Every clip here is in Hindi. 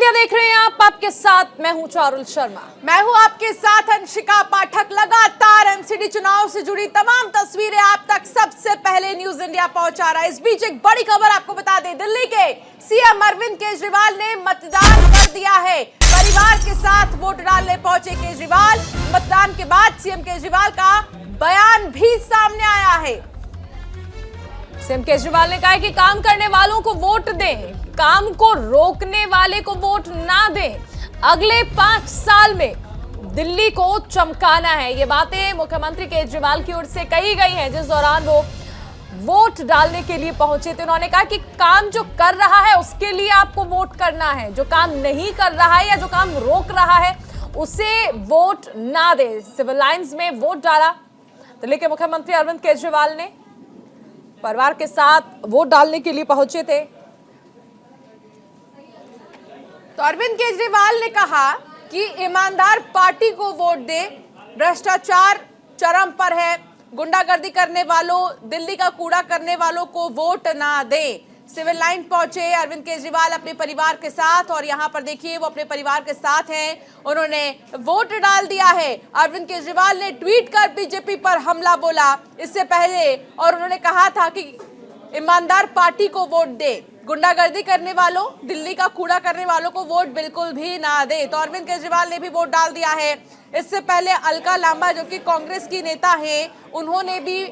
इंडिया देख रहे हैं आप, आपके साथ मैं हूं चारुल शर्मा। मैं हूं आपके साथ अंशिका पाठक। लगातार एमसीडी चुनाव से जुड़ी तमाम तस्वीरें आप तक सबसे पहले न्यूज इंडिया पहुंचा रहा है। इस बीच एक बड़ी खबर आपको बता दें, दिल्ली के सीएम अरविंद केजरीवाल ने मतदान कर दिया है। परिवार के साथ वोट डालने पहुंचे केजरीवाल। मतदान के बाद सीएम केजरीवाल का बयान भी सामने आया है। सीएम केजरीवाल ने कहा है कि काम करने वालों को वोट दें, काम को रोकने वाले को वोट ना दें। अगले 5 साल में दिल्ली को चमकाना है। ये बातें मुख्यमंत्री केजरीवाल की ओर से कही गई हैं जिस दौरान वो वोट डालने के लिए पहुंचे थे। उन्होंने कहा कि काम जो कर रहा है उसके लिए आपको वोट करना है, जो काम नहीं कर रहा है या जो काम रोक रहा है उसे वोट ना दे। सिविल लाइंस में वोट डाला दिल्ली के मुख्यमंत्री अरविंद केजरीवाल ने। परिवार के साथ वोट डालने के लिए पहुंचे थे। तो अरविंद केजरीवाल ने कहा कि ईमानदार पार्टी को वोट दे, भ्रष्टाचार चरम पर है, गुंडागर्दी करने वालों, दिल्ली का कूड़ा करने वालों को वोट ना दे। सिविल लाइन पहुंचे अरविंद केजरीवाल अपने परिवार के साथ और यहां पर देखिए वो अपने परिवार के साथ हैं। उन्होंने वोट डाल दिया है। अरविंद केजरीवाल ने ट्वीट कर बीजेपी पर हमला बोला इससे पहले, और उन्होंने कहा था कि ईमानदार पार्टी को वोट दे, गुंडागर्दी करने वालों, दिल्ली का कूड़ा करने वालों को वोट बिल्कुल भी ना दे। तो अरविंद केजरीवाल ने भी वोट डाल दिया है। इससे पहले अलका लांबा जो कि कांग्रेस की नेता है, उन्होंने भी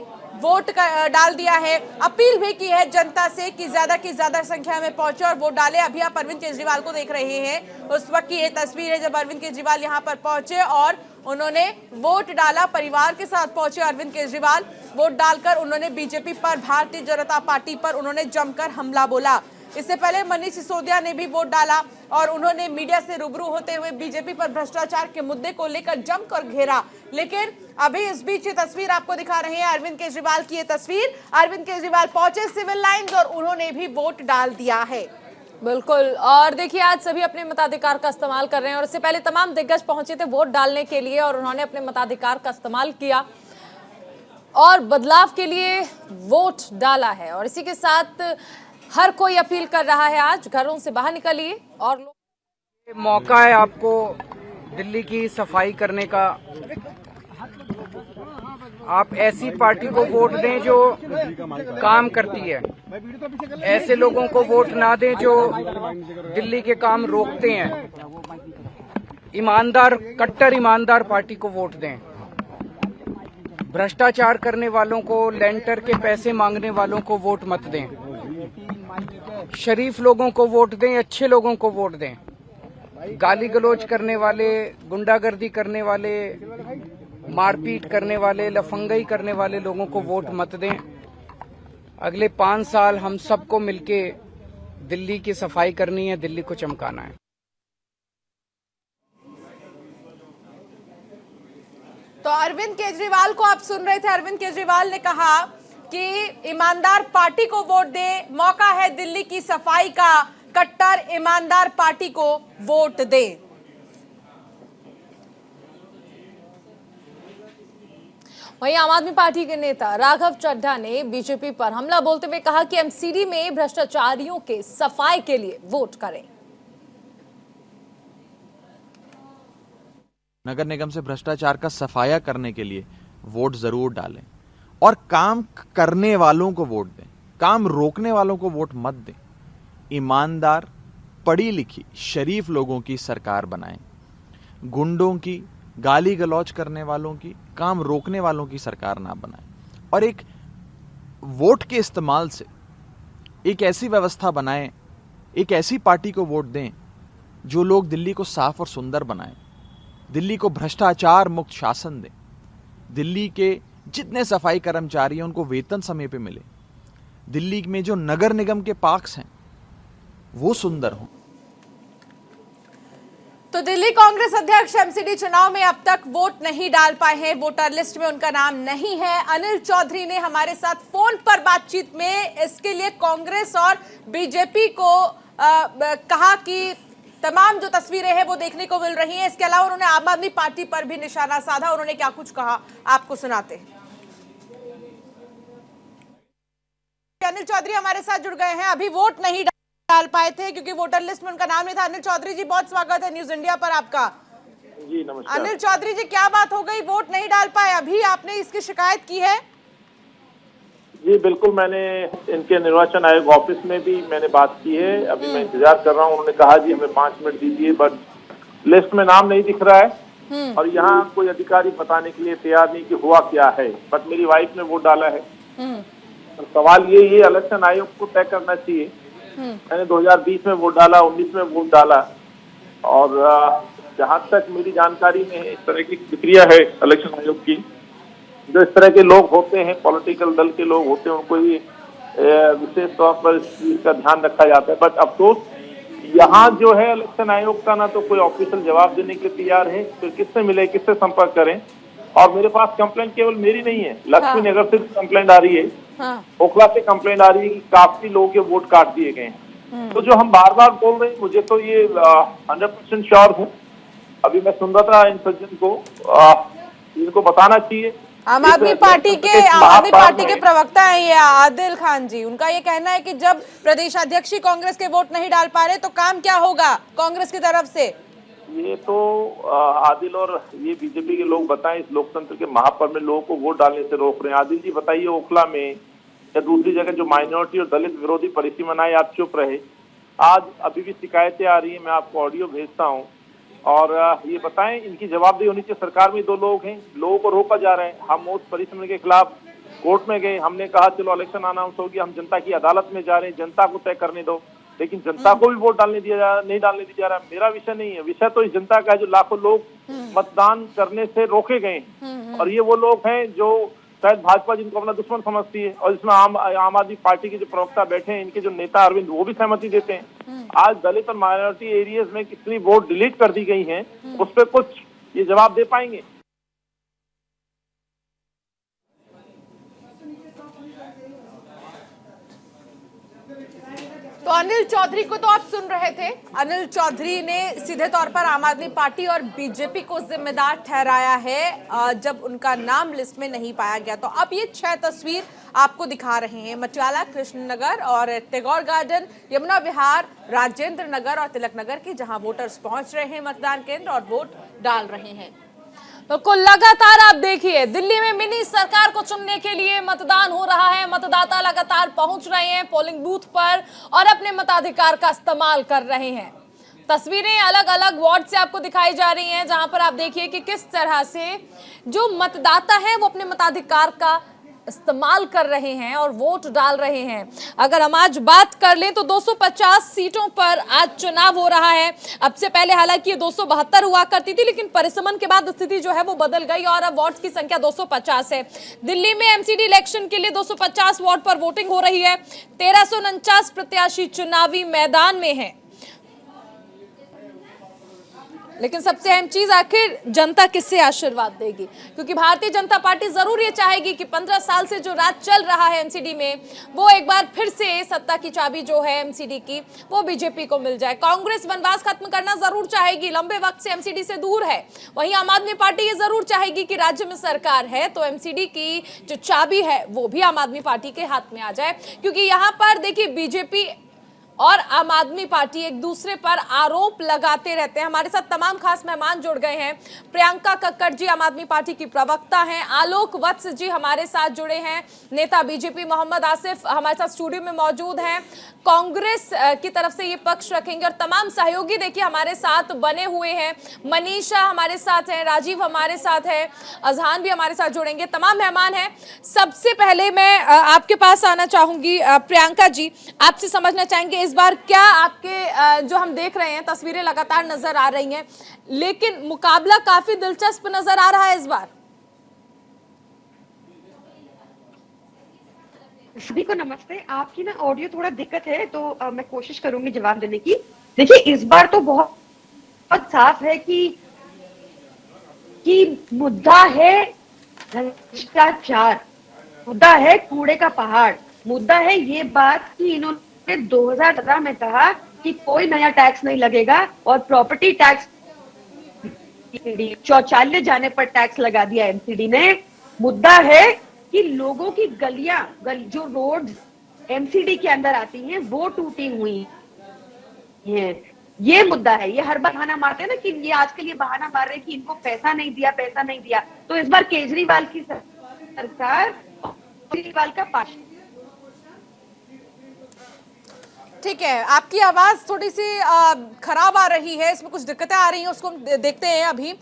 वोट डाल दिया है। अपील भी की है जनता से कि ज्यादा की ज्यादा संख्या में पहुंचे और वोट डाले। अभी आप अरविंद केजरीवाल को देख रहे हैं, उस वक्त की ये तस्वीर है जब अरविंद केजरीवाल यहां पर पहुंचे और उन्होंने वोट डाला। परिवार के साथ पहुंचे अरविंद केजरीवाल। वोट डालकर उन्होंने बीजेपी पर, भारतीय जनता पार्टी पर उन्होंने जमकर हमला बोला। इससे पहले मनीष सिसोदिया ने भी वोट डाला और उन्होंने मीडिया से रूबरू होते हुए बीजेपी पर भ्रष्टाचार के मुद्दे को लेकर जमकर घेरा। लेकिन अभी इस बीच ये तस्वीर आपको दिखा रहे हैं, अरविंद केजरीवाल की ये तस्वीर। अरविंद केजरीवाल पहुंचे सिविल लाइंस और उन्होंने भी वोट डाल दिया है। बिल्कुल, और देखिए आज सभी अपने मताधिकार का इस्तेमाल कर रहे हैं और इससे पहले तमाम दिग्गज पहुंचे थे वोट डालने के लिए और उन्होंने अपने मताधिकार का इस्तेमाल किया और बदलाव के लिए वोट डाला है। और इसी के साथ हर कोई अपील कर रहा है, आज घरों से बाहर निकलिए और मौका है आपको दिल्ली की सफाई करने का। आप ऐसी पार्टी को वोट दें जो काम करती है, ऐसे लोगों को वोट ना दें जो दिल्ली के काम रोकते हैं। ईमानदार, कट्टर ईमानदार पार्टी को वोट दें। भ्रष्टाचार करने वालों को, लेंटर के पैसे मांगने वालों को वोट मत दें। शरीफ लोगों को वोट दें, अच्छे लोगों को वोट दें। गाली गलौज करने वाले, गुंडागर्दी करने वाले, मारपीट करने वाले, लफंगाई करने वाले लोगों को वोट मत दें। अगले 5 साल हम सबको मिलके दिल्ली की सफाई करनी है, दिल्ली को चमकाना है। तो अरविंद केजरीवाल को आप सुन रहे थे। अरविंद केजरीवाल ने कहा कि ईमानदार पार्टी को वोट दे, मौका है दिल्ली की सफाई का, कट्टर ईमानदार पार्टी को वोट दे। वहीं आम आदमी पार्टी के नेता राघव चड्ढा ने बीजेपी पर हमला बोलते हुए कहा कि एमसीडी में भ्रष्टाचारियों के सफाई के लिए वोट करें। नगर निगम से भ्रष्टाचार का सफाया करने के लिए वोट जरूर डालें और काम करने वालों को वोट दें, काम रोकने वालों को वोट मत दें। ईमानदार, पढ़ी लिखी, शरीफ लोगों की सरकार बनाएं। गुंडों की, गाली गलौज करने वालों की, काम रोकने वालों की सरकार ना बनाएं। और एक वोट के इस्तेमाल से एक ऐसी व्यवस्था बनाएं, एक ऐसी पार्टी को वोट दें जो लोग दिल्ली को साफ और सुंदर बनाएं, दिल्ली को भ्रष्टाचार मुक्त शासन दें, दिल्ली के जितने सफाई कर्मचारी हैं उनको वेतन समय पे मिले, दिल्ली में जो नगर निगम के पार्क्स हैं वो सुंदर हों। तो दिल्ली कांग्रेस अध्यक्ष एमसीडी चुनाव में अब तक वोट नहीं डाल पाए हैं, वोटर लिस्ट में उनका नाम नहीं है। अनिल चौधरी ने हमारे साथ फोन पर बातचीत में इसके लिए कांग्रेस और बीजेपी को कहा कि तमाम जो तस्वीरें हैं वो देखने को मिल रही हैं। इसके अलावा उन्होंने आम आदमी पार्टी पर भी निशाना साधा। उन्होंने क्या कुछ कहा आपको सुनाते हैं। अनिल चौधरी हमारे साथ जुड़ गए हैं। अभी वोट नहीं डाल पाए थे क्योंकि वोटर लिस्ट में उनका नाम नहीं था। अनिल चौधरी जी, बहुत स्वागत है न्यूज इंडिया पर आपका। जी नमस्कार। अनिल चौधरी जी, क्या बात हो गई, वोट नहीं डाल पाए, अभी आपने इसकी शिकायत की है? जी बिल्कुल, मैंने इनके निर्वाचन आयोग ऑफिस में भी मैंने बात की है। अभी मैं इंतजार कर रहा हूँ। उन्होंने कहा जी हमें 5 मिनट दीजिए, बट लिस्ट में नाम नहीं दिख रहा है और यहाँ कोई अधिकारी बताने के लिए तैयार नहीं कि हुआ क्या है। बट मेरी वाइफ ने वोट डाला है। तो सवाल ये इलेक्शन आयोग को तय करना चाहिए। मैंने 2020 में वोट डाला, 19 में वोट डाला, और जहाँ तक मेरी जानकारी में इस तरह की प्रक्रिया है इलेक्शन आयोग की, जो इस तरह के लोग होते हैं, पॉलिटिकल दल के लोग होते हैं, उनको ही विशेष तौर पर इस चीज का ध्यान रखा जाता है। बट अफसोस यहाँ जो है इलेक्शन आयोग का ना तो कोई ऑफिशियल जवाब देने के लिए तैयार है, फिर किससे मिले, किससे संपर्क करें। और मेरे पास कंप्लेंट केवल मेरी नहीं है, लक्ष्मी नगर से कंप्लेंट आ रही है, ओखला से कंप्लेंट आ रही है कि काफी लोगों के वोट काट दिए गए हैं। तो जो हम बार बार बोल रहे हैं, मुझे तो ये 100% श्योर हूँ। अभी मैं सुन रहा था इन सज्जन को, इनको बताना चाहिए। आम आदमी पार्टी के प्रवक्ता हैं ये आदिल खान जी, उनका ये कहना है कि जब प्रदेश अध्यक्ष ही कांग्रेस के वोट नहीं डाल पा रहे तो काम क्या होगा कांग्रेस की तरफ से? ये तो आदिल और ये बीजेपी के लोग बताएं, इस लोकतंत्र के महापर्व में लोगों को वोट डालने से रोक रहे हैं। आदिल जी बताइए, ओखला में या दूसरी जगह जो माइनॉरिटी और दलित विरोधी परिसीमनाएं, आप चुप रहे। आज अभी भी शिकायतें आ रही है, मैं आपको ऑडियो भेजता हूँ। और ये बताएं, इनकी जवाबदेही होनी चाहिए। सरकार में 2 लोग हैं, लोगों को रोका जा रहा है। हम उस परिसीमन के खिलाफ कोर्ट में गए, हमने कहा चलो इलेक्शन अनाउंस होगी, हम जनता की अदालत में जा रहे हैं, जनता को तय करने दो। लेकिन जनता को भी वोट नहीं डालने दिया जा रहा। मेरा विषय नहीं है, विषय तो इस जनता का है जो लाखों लोग मतदान करने से रोके गए। और ये वो लोग हैं जो शायद भाजपा जिनको अपना दुश्मन समझती है, और इसमें आम आदमी पार्टी के जो प्रवक्ता बैठे हैं, इनके जो नेता अरविंद, वो भी सहमति देते हैं। आज दलित और माइनॉरिटी एरियाज में कितनी वोट डिलीट कर दी गई हैं, उस पर कुछ ये जवाब दे पाएंगे? तो अनिल चौधरी को तो आप सुन रहे थे। अनिल चौधरी ने सीधे तौर पर आम आदमी पार्टी और बीजेपी को जिम्मेदार ठहराया है जब उनका नाम लिस्ट में नहीं पाया गया। तो अब ये 6 तस्वीर आपको दिखा रहे हैं, मटियाला, कृष्णनगर और टैगोर गार्डन, यमुना विहार, राजेंद्र नगर और तिलक नगर की, जहां वोटर्स पहुंच रहे हैं मतदान केंद्र और वोट डाल रहे हैं। तो लगातार आप देखिए, दिल्ली में मिनी सरकार को चुनने के लिए मतदान हो रहा है। मतदाता लगातार पहुंच रहे हैं पोलिंग बूथ पर और अपने मताधिकार का इस्तेमाल कर रहे हैं। तस्वीरें अलग अलग वार्ड से आपको दिखाई जा रही हैं, जहां पर आप देखिए कि किस तरह से जो मतदाता है वो अपने मताधिकार का इस्तेमाल कर रहे हैं और वोट डाल रहे हैं। अगर हम आज बात कर लें तो 250 सीटों पर आज चुनाव हो रहा है। अब से पहले हालांकि ये 272 हुआ करती थी, लेकिन परिसमन के बाद स्थिति जो है वो बदल गई और अब वार्ड की संख्या 250 है। दिल्ली में एमसीडी इलेक्शन के लिए 250 वार्ड पर वोटिंग हो रही है। 1349 प्रत्याशी चुनावी मैदान में है। लेकिन सबसे अहम चीज, आखिर जनता किससे आशीर्वाद देगी? क्योंकि भारतीय जनता पार्टी जरूर ये चाहेगी कि 15 साल से जो राज चल रहा है एमसीडी में, वो एक बार फिर से सत्ता की चाबी जो है एमसीडी की, वो बीजेपी को मिल जाए। कांग्रेस वनवास खत्म करना जरूर चाहेगी, लंबे वक्त से एमसीडी से दूर है। वहीं आम आदमी पार्टी ये जरूर चाहेगी कि राज्य में सरकार है तो एमसीडी की जो चाबी है वो भी आम आदमी पार्टी के हाथ में आ जाए। क्योंकि यहाँ पर देखिए, बीजेपी और आम आदमी पार्टी एक दूसरे पर आरोप लगाते रहते हैं। हमारे साथ तमाम खास मेहमान जुड़ गए हैं। प्रियंका कक्कड़ जी आम आदमी पार्टी की प्रवक्ता हैं, आलोक वत्स जी हमारे साथ जुड़े हैं, नेता बीजेपी मोहम्मद आसिफ हमारे साथ स्टूडियो में मौजूद हैं, कांग्रेस की तरफ से ये पक्ष रखेंगे, और तमाम सहयोगी देखिए हमारे साथ बने हुए हैं। मनीषा हमारे साथ है, राजीव हमारे साथ है, अजहान भी हमारे साथ जुड़ेंगे, तमाम मेहमान हैं। सबसे पहले मैं आपके पास आना चाहूंगी प्रियंका जी, आपसे समझना चाहेंगे इस बार क्या आपके जो हम देख रहे हैं तस्वीरें लगातार नजर आ रही हैं, लेकिन मुकाबला काफी दिलचस्प नजर आ रहा है इस बार। सभी को नमस्ते। आपकी ना ऑडियो थोड़ा दिक्कत है तो मैं कोशिश करूंगी जवाब देने की। देखिए, इस बार तो बहुत साफ है कि मुद्दा है भ्रष्टाचार, मुद्दा है कूड़े का पहाड़, मुद्दा है ये बात कि इन्होंने 2018 में कहा कि कोई नया टैक्स नहीं लगेगा और प्रॉपर्टी टैक्स शौचालय जाने पर टैक्स लगा दिया एमसीडी ने। मुद्दा है कि लोगों की गलियां जो रोड्स एमसीडी के अंदर आती हैं वो टूटी हुई हैं। ये मुद्दा है। ये हर बार बहाना मारते हैं ना कि ये आज के लिए बहाना मार रहे हैं कि इनको पैसा नहीं दिया, पैसा नहीं दिया। तो इस बार केजरीवाल की सरकार, केजरीवाल का पार्टी। ठीक है, आपकी आवाज थोड़ी सी खराब आ रही है, इसमें कुछ दिक्कतें आ रही हैं, उसको हम देखते हैं अभी।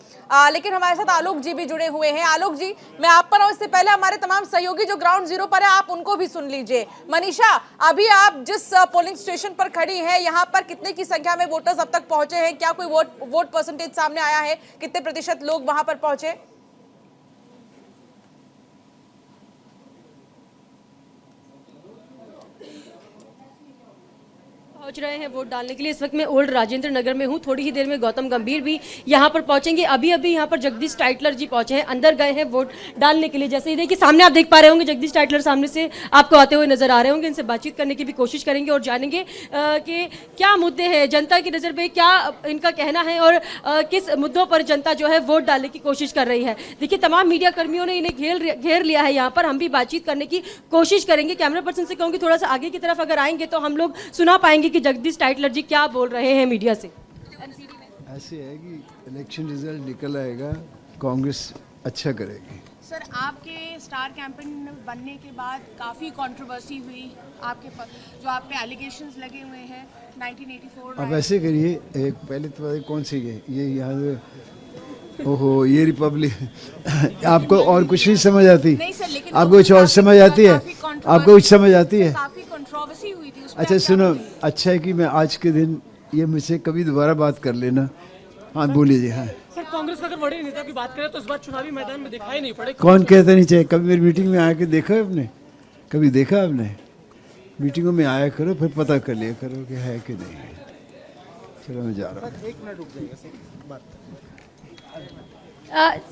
लेकिन हमारे साथ आलोक जी भी जुड़े हुए हैं। आलोक जी, मैं आप पर आऊं इससे पहले हमारे तमाम सहयोगी जो ग्राउंड जीरो पर है, आप उनको भी सुन लीजिए। मनीषा, अभी आप जिस पोलिंग स्टेशन पर खड़ी हैं, यहाँ पर कितने की संख्या में वोटर्स अब तक पहुंचे हैं? क्या कोई वोट परसेंटेज सामने आया है? कितने प्रतिशत लोग वहां पर पहुंचे? पहुंच रहे हैं वोट डालने के लिए। इस वक्त मैं ओल्ड राजेंद्र नगर में हूं। थोड़ी ही देर में गौतम गंभीर भी यहां पर पहुंचेंगे। अभी अभी यहां पर जगदीश टाइटलर जी पहुंचे हैं, अंदर गए हैं वोट डालने के लिए। जैसे ही देखिए सामने आप देख पा रहे होंगे, जगदीश टाइटलर सामने से आपको आते हुए नजर आ रहे होंगे। इनसे बातचीत करने की भी कोशिश करेंगे और जानेंगे कि क्या मुद्दे हैं जनता की नजर में, क्या इनका कहना है और किस मुद्दों पर जनता जो है वोट डालने की कोशिश कर रही है। देखिए तमाम मीडिया कर्मियों ने इन्हें घेर लिया है यहाँ पर। हम भी बातचीत करने की कोशिश करेंगे। कैमरा पर्सन से कहूंगी थोड़ा सा आगे की तरफ अगर आएंगे तो हम लोग सुना पाएंगे कि जगदीश टाइटलर जी क्या बोल रहे हैं मीडिया से। ऐसे है कि इलेक्शन रिजल्ट निकल आएगा, कांग्रेस अच्छा करेगी। सर, आपके स्टार कैंपेन बनने के बाद काफ़ी कंट्रोवर्सी हुई, जो आप पे एलिगेशंस लगे हुए हैं 1984। अब ऐसे करिए, एक पहले तो कौन सी है ये यहाँ, ओहो ये रिपब्लिक आपको और कुछ नहीं समझ आती? नहीं सर, लेकिन आपको कुछ और समझ आती है? आपको कुछ समझ आती है? काफ़ी कंट्रोवर्सी हुई थी उस पे। अच्छा सुनो, अच्छा है कि मैं आज के दिन ये मुझसे कभी दोबारा बात कर लेना। हाँ बोलिए जी। हाँ सर, कांग्रेस का अगर बड़े नेता की बात करें तो इस बार चुनावी मैदान में दिखाई नहीं पड़े। कौन कहता नहीं चाहिए? कभी मेरी मीटिंग में आके देखा है आपने? कभी देखा आपने? मीटिंगों में आया करो, फिर पता कर लिया करो कि है कि नहीं है। चलो मैं जा रहा हूँ। 1 मिनट रुक जाइएगा सर, बात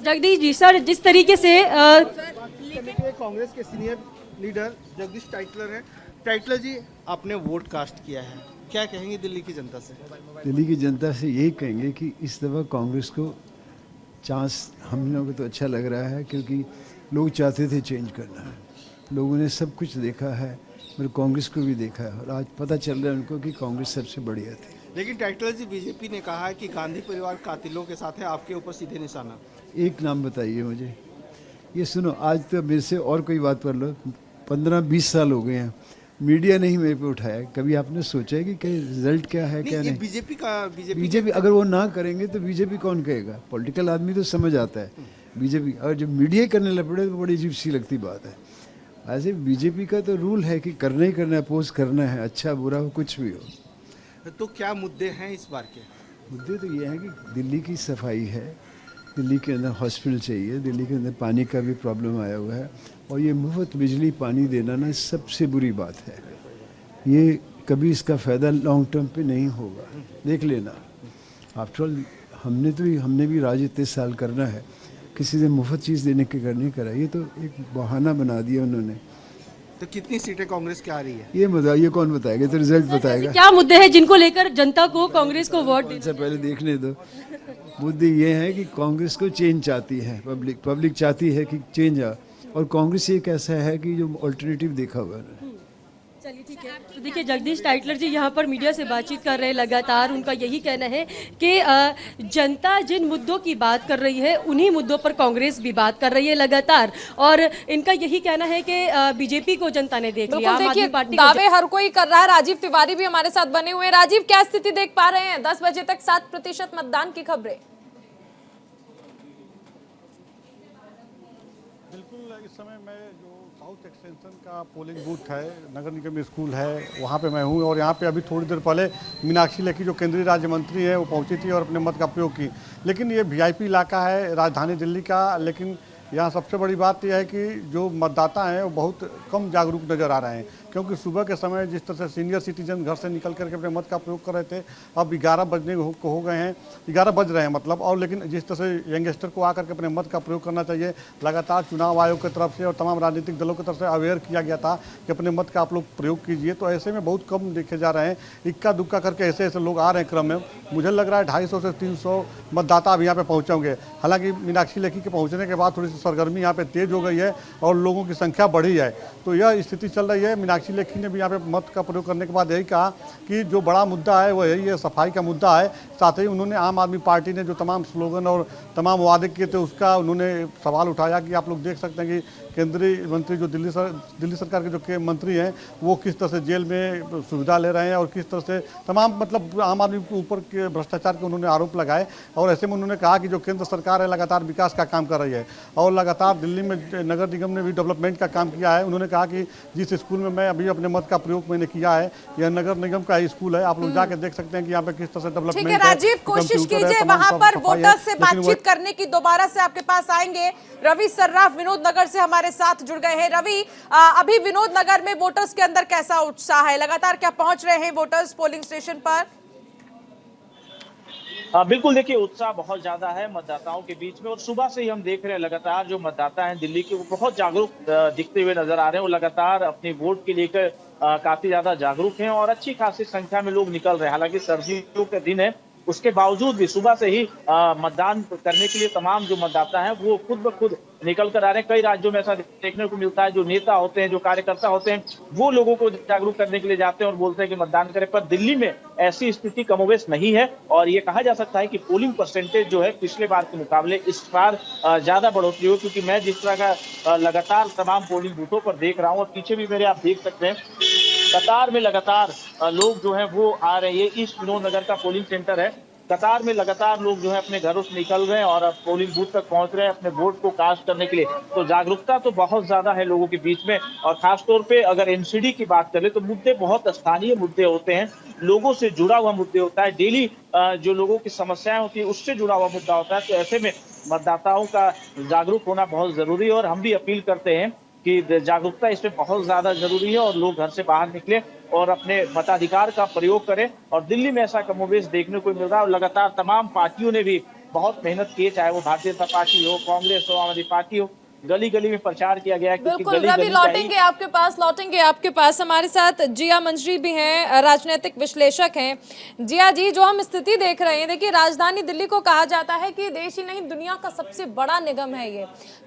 जगदीश जी सर, जिस तरीके से कांग्रेस के सीनियर लीडर जगदीश टाइटलर हैं। टाइटलर जी, आपने वोट कास्ट किया है, क्या कहेंगे दिल्ली की जनता से? दिल्ली की जनता से यही कहेंगे कि इस दफ़ा कांग्रेस को चांस हम लोगों को तो अच्छा लग रहा है, क्योंकि लोग चाहते थे चेंज करना है। लोगों ने सब कुछ देखा है, पर कांग्रेस को भी देखा है और आज पता चल रहा है उनको कि कांग्रेस सबसे बढ़िया थी। लेकिन टाइटलर जी, बीजेपी ने कहा है कि गांधी परिवार कातिलों के साथ है, आपके ऊपर सीधे निशाना। एक नाम बताइए मुझे। ये सुनो, आज तो मेरे से और कोई बात कर लो। 15-20 साल हो गए हैं, मीडिया ने ही मेरे पे उठाया। कभी आपने सोचा है कि रिजल्ट क्या है क्या नहीं? बीजेपी अगर वो ना करेंगे तो बीजेपी कौन कहेगा? पॉलिटिकल आदमी तो समझ आता है। बीजेपी और जब मीडिया करने लग पड़े तो बड़ी अजीब सी लगती बात है। ऐसे बीजेपी का तो रूल है कि करना ही करना है, अपोज करना है, अच्छा बुरा हो कुछ भी हो। तो क्या मुद्दे हैं इस बार के? मुद्दे तो ये हैं कि दिल्ली की सफाई है, दिल्ली के अंदर हॉस्पिटल चाहिए, दिल्ली के अंदर पानी का भी प्रॉब्लम आया हुआ है, और ये मुफ्त बिजली पानी देना ना सबसे बुरी बात है। ये कभी इसका फ़ायदा लॉन्ग टर्म पे नहीं होगा, देख लेना। आफ्टर ऑल हमने भी राज इतने साल करना है, किसी से मुफ्त चीज़ देने के कर नहीं करा। ये तो एक बहाना बना दिया उन्होंने। तो कितनी सीटें कांग्रेस की आ रही है? ये कौन बताएगा? तो रिजल्ट बताएगा। क्या मुद्दे हैं जिनको लेकर जनता को कांग्रेस को वोट देना? से पहले देखने दो। मुद्दे ये है कि कांग्रेस को चेंज चाहती है, पब्लिक चाहती है कि चेंज आ, और कांग्रेस एक ऐसा है कि जो अल्टरनेटिव देखा हुआ है। चलिए ठीक है। तो देखिए जगदीश टाइटलर जी यहाँ पर मीडिया से बातचीत कर रहे हैं लगातार। उनका यही कहना है कि जनता जिन मुद्दों की बात कर रही है उन्हीं मुद्दों पर कांग्रेस भी बात कर रही है लगातार, और इनका यही कहना है कि बीजेपी को जनता ने देख लिया। बिल्कुल, देखिए दावे हर कोई कर रहा है। राजीव तिवारी भी हमारे साथ बने हुए हैं। राजीव, क्या स्थिति देख पा रहे हैं? 10 बजे तक 7% मतदान की खबरें। बिल्कुल, इस समय मैं जो साउथ एक्सटेंशन का पोलिंग बूथ है, नगर निगम स्कूल है, वहाँ पे मैं हूँ। और यहाँ पे अभी थोड़ी देर पहले मीनाक्षी लेखी जो केंद्रीय राज्य मंत्री है वो पहुँची थी और अपने मत का प्रयोग की। लेकिन ये वीआईपी इलाका है राजधानी दिल्ली का, लेकिन यहाँ सबसे बड़ी बात यह है कि जो मतदाता हैं वो बहुत कम जागरूक नज़र आ रहे हैं, क्योंकि सुबह के समय जिस तरह से सीनियर सिटीजन घर से निकल करके अपने मत का प्रयोग कर रहे थे, अब 11 बजने को हो गए हैं, 11 बज रहे हैं मतलब। और लेकिन जिस तरह से यंगस्टर को आकर के अपने मत का प्रयोग करना चाहिए, लगातार चुनाव आयोग की तरफ से और तमाम राजनीतिक दलों की तरफ से अवेयर किया गया था कि अपने मत का आप लोग प्रयोग कीजिए, तो ऐसे में बहुत कम देखे जा रहे हैं। इक्का दुक्का करके ऐसे लोग आ रहे हैं क्रम में। मुझे लग रहा है 250 से 300 मतदाता अभी यहाँ पे पहुँचे होंगे। हालांकि मीनाक्षी लेखी के पहुँचने के बाद थोड़ी सी सरगर्मी यहाँ पे तेज हो गई है और लोगों की संख्या बढ़ी है, तो यह स्थिति चल रही है। मीनाक्षी मीनाक्षी लेखी ने भी यहाँ पे मत का प्रयोग करने के बाद यही कहा कि जो बड़ा मुद्दा है वो यही है, सफाई का मुद्दा है। साथ ही उन्होंने आम आदमी पार्टी ने जो तमाम स्लोगन और तमाम वादे किए थे उसका उन्होंने सवाल उठाया कि आप लोग देख सकते हैं कि केंद्रीय मंत्री जो दिल्ली सरकार के जो मंत्री हैं वो किस तरह से जेल में सुविधा ले रहे हैं और किस तरह से तमाम मतलब आम आदमी के ऊपर के भ्रष्टाचार के उन्होंने आरोप लगाए। और ऐसे में उन्होंने कहा कि जो केंद्र सरकार है लगातार विकास का काम कर रही है और लगातार दिल्ली में नगर निगम ने भी डेवलपमेंट का काम किया है। उन्होंने कहा कि जिस स्कूल में मैं अभी अपने मत का प्रयोग मैंने किया है यह नगर निगम का ही स्कूल है, आप लोग जाके देख सकते हैं कि यहाँ पे किस तरह से डेवलपमेंट ठीक है राजीव, कोशिश कीजिए वहां पर वोटर्स से बातचीत करने की। दोबारा से आपके पास आएंगे। रवि सर्राफ विनोद नगर से हमारे साथ जुड़ गए हैं। रवि, अभी विनोद नगर में वोटर्स के अंदर कैसा उत्साह है? लगातार क्या पहुंच रहे हैं वोटर्स पोलिंग स्टेशन पर? बिल्कुल, देखिए उत्साह बहुत ज्यादा है मतदाताओं के बीच में और सुबह से ही हम देख रहे हैं लगातार जो मतदाता हैं दिल्ली के वो बहुत जागरूक दिखते हुए नजर आ रहे हैं। वो लगातार अपने वोट के लेकर काफी ज्यादा जागरूक हैं और अच्छी खासी संख्या में लोग निकल रहे हैं। हालांकि सर्दियों के दिन है, उसके बावजूद भी सुबह से ही मतदान करने के लिए तमाम जो मतदाता हैं वो खुद ब खुद निकल कर आ रहे हैं। कई राज्यों में ऐसा देखने को मिलता है जो नेता होते हैं, जो कार्यकर्ता होते हैं, वो लोगों को जागरूक करने के लिए जाते हैं और बोलते हैं कि मतदान करें। पर दिल्ली में ऐसी स्थिति कमोबेश नहीं है और ये कहा जा सकता है कि पोलिंग परसेंटेज जो है पिछले बार के मुकाबले इस बार ज्यादा बढ़ोतरी हो, क्योंकि मैं जिस तरह का लगातार तमाम पोलिंग बूथों पर देख रहा हूँ और पीछे भी मेरे आप देख सकते हैं कतार में लगातार लोग जो है वो आ रहे हैं। ये ईस्ट विनोद नगर का पोलिंग सेंटर है। कतार में लगातार लोग जो है अपने घरों से निकल रहे हैं और अब पोलिंग बूथ तक पहुंच रहे हैं अपने वोट को कास्ट करने के लिए। तो जागरूकता तो बहुत ज्यादा है लोगों के बीच में और खासतौर पे अगर एनसीडी की बात करें तो मुद्दे बहुत स्थानीय मुद्दे होते हैं, लोगों से जुड़ा हुआ मुद्दे होता है, डेली जो लोगों की समस्याएं होती है उससे जुड़ा हुआ मुद्दा होता है। तो ऐसे में मतदाताओं का जागरूक होना बहुत जरूरी है और हम भी अपील करते हैं कि जागरूकता इसमें बहुत ज्यादा जरूरी है और लोग घर से बाहर निकले और अपने मताधिकार का प्रयोग करें। और दिल्ली में ऐसा कमोबेश देखने को मिल रहा है और लगातार तमाम पार्टियों ने भी बहुत मेहनत की है, चाहे वो भारतीय जनता पार्टी हो, कांग्रेस हो, आम आदमी पार्टी हो। गली गली में प्रचार किया गया है। बिल्कुल रवि, लौटेंगे आपके पास हमारे साथ जिया मंजरी भी हैं, राजनीतिक विश्लेषक हैं। जिया जी, जो हम स्थिति देख रहे हैं, देखिए राजधानी दिल्ली को कहा जाता है कि देश ही नहीं दुनिया का सबसे बड़ा निगम है। ये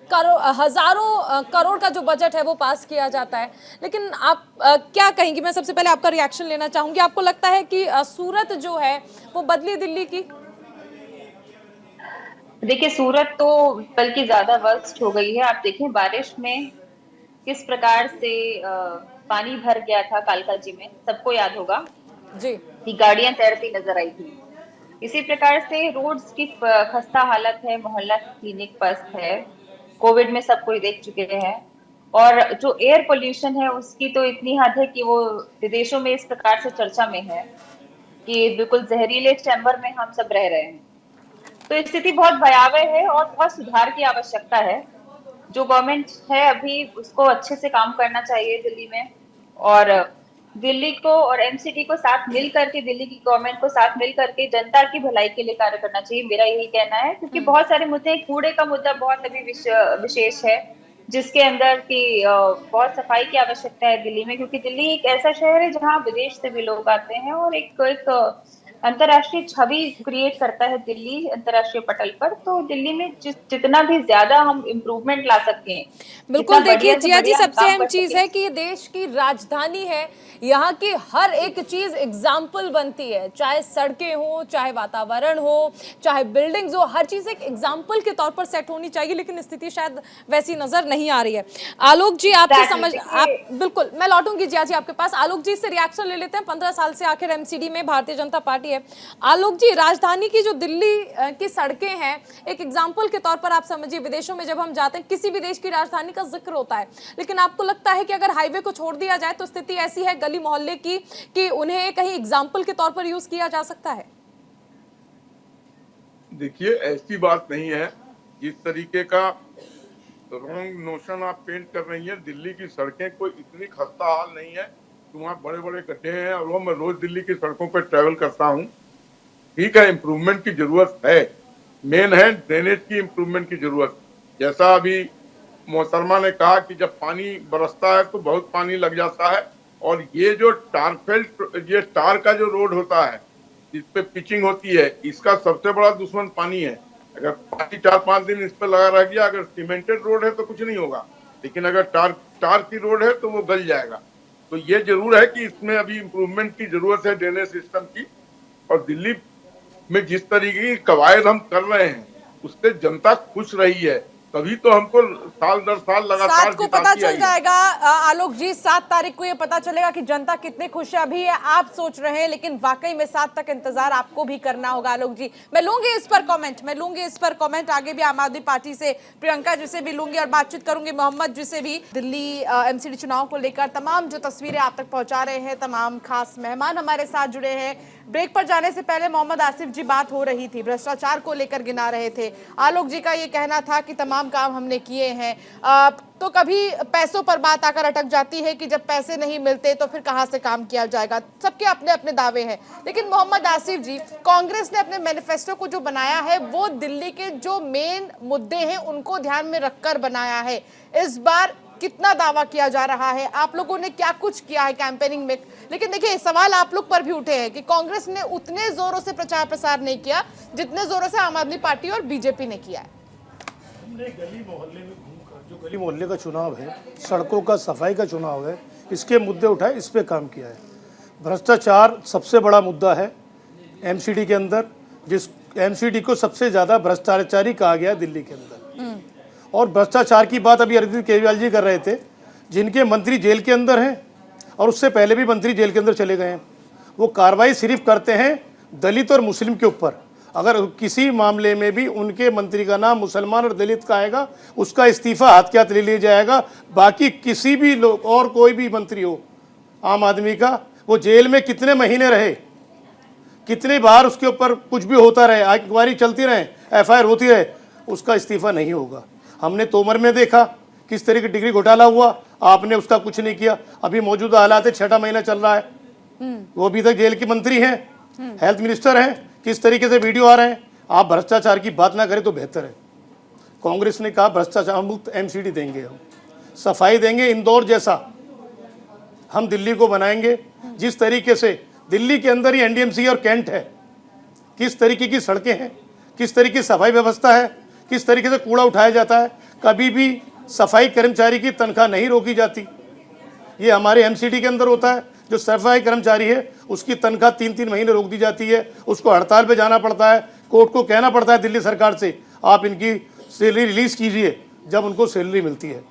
हजारों करोड़ का जो बजट है वो पास किया जाता है, लेकिन आप क्या कहेंगी? मैं सबसे पहले आपका रिएक्शन लेना चाहूंगी। आपको लगता है कि सूरत जो है वो बदली दिल्ली की? देखिए सूरत तो बल्कि ज्यादा वर्स्ट हो गई है। आप देखें बारिश में किस प्रकार से पानी भर गया था कालका जी में, सबको याद होगा जी कि गाड़ियां तैरती नजर आई थी। इसी प्रकार से रोड्स की खस्ता हालत है, मोहल्ला क्लिनिक पस्त है, कोविड में सब कोई देख चुके हैं। और जो एयर पोल्यूशन है उसकी तो इतनी हद है कि वो विदेशों में इस प्रकार से चर्चा में है कि बिल्कुल जहरीले चैम्बर में हम सब रह रहे हैं। तो स्थिति बहुत भयावह है और बहुत सुधार की आवश्यकता है। जो गवर्नमेंट है अभी उसको अच्छे से काम करना चाहिए दिल्ली में, और दिल्ली को और एमसीडी को साथ मिल करके, दिल्ली की गवर्नमेंट को साथ मिल करके जनता की भलाई के लिए कार्य करना चाहिए, मेरा यही कहना है। क्योंकि बहुत सारे मुद्दे, कूड़े का मुद्दा बहुत अभी विशेष है जिसके अंदर की बहुत सफाई की आवश्यकता है दिल्ली में, क्योंकि दिल्ली एक ऐसा शहर है जहाँ विदेश से भी लोग आते हैं और एक अंतर्राष्ट्रीय छवि क्रिएट करता है दिल्ली अंतर्राष्ट्रीय पटल पर। तो दिल्ली में जितना भी ज्यादा हम इम्प्रूवमेंट ला सकते हैं। बिल्कुल, देखिए जिया जी, सबसे अहम चीज है कि ये देश की राजधानी है, यहाँ की हर एक चीज एग्जाम्पल बनती है, चाहे सड़कें हो, चाहे वातावरण हो, चाहे बिल्डिंग्स हो, हर चीज एक एग्जाम्पल के तौर पर सेट होनी चाहिए, लेकिन स्थिति शायद वैसी नजर नहीं आ रही है। आलोक जी, आपसे बिल्कुल मैं लौटूंगी जिया जी आपके पास। आलोक जी से रिएक्शन ले लेते हैं। 15 साल से आखिर एमसीडी में भारतीय जनता पार्टी है। आलोक जी, राजधानी की जो दिल्ली की सड़कें हैं, एक एग्जाम्पल के तौर पर आप समझिए, विदेशों में जब हम जाते हैं किसी भी देश की राजधानी का जिक्र होता है, लेकिन आपको लगता है कि अगर हाईवे को छोड़ दिया जाए तो स्थिति ऐसी है गली मोहल्ले की कि उन्हें कहीं एग्जाम्पल के तौर पर यूज किया जा सकता है? देखिए, ऐसी बात नहीं है। जिस तरीके का रॉन्ग नोशन आप पेंट कर रही है, दिल्ली की सड़कें कोई इतनी खस्ता हाल नहीं है। वहाँ बड़े बड़े गड्ढे हैं और वो मैं रोज दिल्ली की सड़कों पर ट्रैवल करता हूँ। ठीक है, इम्प्रूवमेंट की जरूरत है, मेन है ड्रेनेज की इम्प्रूवमेंट की जरूरत। जैसा अभी मोहतरमा ने कहा कि जब पानी बरसता है तो बहुत पानी लग जाता है, और ये जो ये टार का जो रोड होता है जिस पे पिचिंग होती है, इसका सबसे बड़ा दुश्मन पानी है। अगर पानी 4-5 दिन इस पे लगा रह गया, अगर सीमेंटेड रोड है तो कुछ नहीं होगा, लेकिन अगर टार की रोड है तो वो गल जाएगा। तो ये जरूर है कि इसमें अभी इम्प्रूवमेंट की जरूरत है ड्रेनेज सिस्टम की। और दिल्ली में जिस तरीके की कवायद हम कर रहे हैं उससे जनता खुश रही है, तभी तो हमको साल दर साल लगातार 7 को पता जिताती आई चल है। जाएगा आलोक जी, 7 तारीख को ये पता चलेगा कि जनता कितने खुश है। अभी ये आप सोच रहे हैं, लेकिन वाकई में 7 तक इंतजार आपको भी करना होगा। आलोक जी, मैं लूंगी इस पर कमेंट आगे भी आम आदमी पार्टी से प्रियंका जी से भी लूंगी और बातचीत करूंगी मोहम्मद जी से भी। दिल्ली एमसीडी चुनाव को लेकर तमाम जो तस्वीरें आप तक पहुंचा रहे हैं, तमाम खास मेहमान हमारे साथ जुड़े हैं। ब्रेक पर जाने से पहले मोहम्मद आसिफ जी बात हो रही थी, भ्रष्टाचार को लेकर गिना रहे थे। आलोक जी का ये कहना था कि तमाम काम हमने किए हैं, तो कभी पैसों पर बात आकर अटक जाती है कि जब पैसे नहीं मिलते तो फिर कहां से काम किया जाएगा। सबके अपने अपने दावे हैं, लेकिन मोहम्मद आसिफ जी, कांग्रेस ने अपने मैनिफेस्टो को जो बनाया है वो दिल्ली के जो मेन मुद्दे हैं उनको ध्यान में रखकर बनाया है। इस बार कितना दावा किया जा रहा है, आप लोगों ने क्या कुछ किया है कैंपेनिंग में, लेकिन देखिए सवाल आप लोग पर भी उठे हैं कि कांग्रेस ने उतने जोरों से प्रचार प्रसार नहीं किया जितने जोरों से आम आदमी पार्टी और बीजेपी ने किया है। हमने गली मोहल्ले में घूमकर, जो गली मोहल्ले का चुनाव है, सड़कों का सफाई का चुनाव है, इसके मुद्दे उठाए, इस पे काम किया है। भ्रष्टाचार सबसे बड़ा मुद्दा है एमसीडी के अंदर, जिस एमसीडी को सबसे ज़्यादा भ्रष्टाचारी कहा गया दिल्ली के अंदर। और भ्रष्टाचार की बात अभी अरविंद केजरीवाल जी कर रहे थे, जिनके मंत्री जेल के अंदर हैं और उससे पहले भी मंत्री जेल के अंदर चले गए हैं। वो कार्रवाई सिर्फ करते हैं दलित और मुस्लिम के ऊपर। अगर किसी मामले में भी उनके मंत्री का नाम मुसलमान और दलित का आएगा, उसका इस्तीफा हाथ के हाथ ले लिया जाएगा। बाकी किसी भी लोग और कोई भी मंत्री हो आम आदमी का, वो जेल में कितने महीने रहे, कितने बार उसके ऊपर कुछ भी होता रहे, इंक्वायरी चलती रहे, FIR होती रहे, उसका इस्तीफा नहीं होगा। हमने तोमर में देखा किस तरह की डिग्री घोटाला हुआ, आपने उसका कुछ नहीं किया। अभी मौजूदा हालात है, 6ठा महीना चल रहा है, वो अभी तक जेल के मंत्री हैं, हेल्थ मिनिस्टर हैं, किस तरीके से वीडियो आ रहे हैं। आप भ्रष्टाचार की बात ना करें तो बेहतर है। कांग्रेस ने कहा भ्रष्टाचार मुक्त एमसीडी देंगे, हम सफाई देंगे, इंदौर जैसा हम दिल्ली को बनाएंगे। जिस तरीके से दिल्ली के अंदर ही NDMC और कैंट है, किस तरीके की सड़कें हैं, किस तरीके की सफाई व्यवस्था है, किस तरीके से कूड़ा उठाया जाता है, कभी भी सफाई कर्मचारी की तनख्वाह नहीं रोकी जाती। ये हमारे एमसीडी के अंदर होता है, जो सफाई कर्मचारी है उसकी तनख्वाह 3-3 महीने रोक दी जाती है, उसको हड़ताल पे जाना पड़ता है, कोर्ट को कहना पड़ता है दिल्ली सरकार से आप इनकी सैलरी रिलीज कीजिए जब उनको सैलरी मिलती है।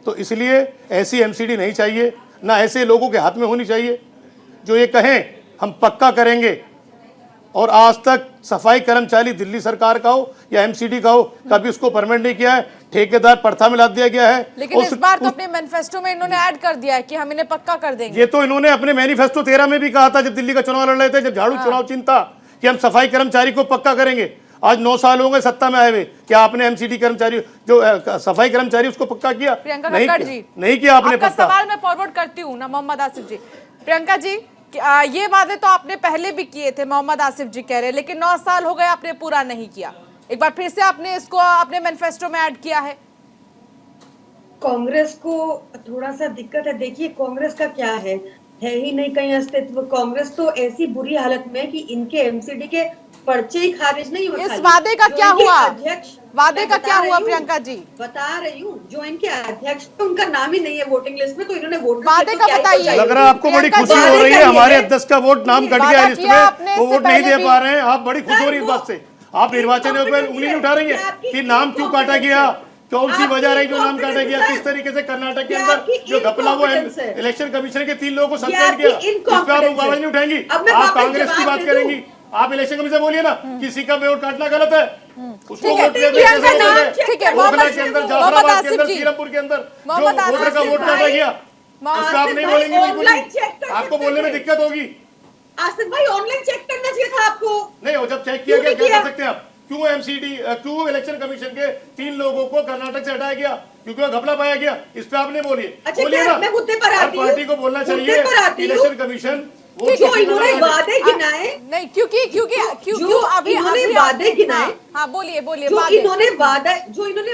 तो इसलिए ऐसी एमसीडी नहीं चाहिए, ना ऐसे लोगों के हाथ में होनी चाहिए जो ये कहें हम पक्का करेंगे। और आज तक सफाई कर्मचारी दिल्ली सरकार का हो या एमसीडी का हो, कभी उसको परमानेंट नहीं किया है, ठेकेदार प्रथा में ला दिया गया है। लेकिन इस बार तो अपने मैनिफेस्टो में इन्होंने ऐड कर दिया है कि हम इन्हें पक्का कर देंगे। ये तो इन्होंने अपने मैनिफेस्टो 13 में भी कहा था, जब दिल्ली का चुनाव लड़ रहे थे, जब झाड़ू चुनाव चिन्ह था कि हम सफाई कर्मचारी को पक्का करेंगे। आज 9 साल हो गए सत्ता में आए हुए, क्या आपने एमसीडी कर्मचारी जो सफाई कर्मचारी उसको पक्का किया? प्रियंका नहीं खट्टर किया, जी, नहीं किया आपने आपका पक्का। सवाल मैं फॉरवर्ड करती हूँ ना मोहम्मद आसिफ जी। प्रियंका जी, ये वादे तो आपने पहले भी किए थे, मोहम्मद आसिफ जी कह रहे हैं, लेकिन 9 साल हो गए आपने पूरा नहीं किया। एक बार फिर से आपने इसको अपने मैनिफेस्टो में ऐड किया है। कांग्रेस को थोड़ा सा दिक्कत है। देखिए कांग्रेस का क्या है ही नहीं कहीं अस्तित्व। कांग्रेस तो ऐसी बुरी हालत में है कि इनके एमसीडी के पर्चे ही खारिज नहीं हुए। इस वादे का क्या हुआ? अध्यक्ष वादे का क्या हुआ प्रियंका जी? बता रही हूँ, जो इनके अध्यक्ष तो उनका नाम ही नहीं है वोटिंग लिस्ट में, तो इन्होंने वोट वादे का बताइए। लग रहा है आपको बड़ी खुशी हो रही है, हमारे अध्यक्ष का वोट नाम कट गया लिस्ट में, वो वोट नहीं दे पा रहे हैं, आप बड़ी खुश हो रही है इस बात से। आप निर्वाचन में उंगली नहीं उठा रही है कि नाम क्यों काटा गया, कौन सी वजह रही जो नाम काटा गया, किस तरीके से कर्नाटक के अंदर जो घपला हुआ इलेक्शन कमीशन के 3 लोगों को सस्पेंड किया, इस पर आप आवाज नहीं उठाएंगी। आप कांग्रेस की बात करेंगी, आप इलेक्शन कमीशन बोलिए ना, किसी का वोट काटना गलत है, उसको वोट के अंदर जाफराबाद के अंदर सीरमपुर के अंदर जो वोटर का वोट काटा गया, उसका आप नहीं बोलेंगे बिल्कुल ही, आपको बोलने में दिक्कत होगी। आसिफ भाई ऑनलाइन चेक करना चाहिए था आपको। नहीं हो, जब चेक किया गया क्या कर सकते हैं आप? क्यों एमसीडी क्यों इलेक्शन कमीशन के 3 लोगों को कर्नाटक से हटाया गया, क्योंकि वो घपला पाया गया, इस पे आपने बोलिए। अच्छा, बोलिए ना, मैं मुद्दे पर आती हूं, पार्टी को बोलना चाहिए इलेक्शन कमीशन जो इन्होंने वादे गिनाए, नहीं क्योंकि अभी वादे गिनाए, हाँ बोलिए जो इन्होंने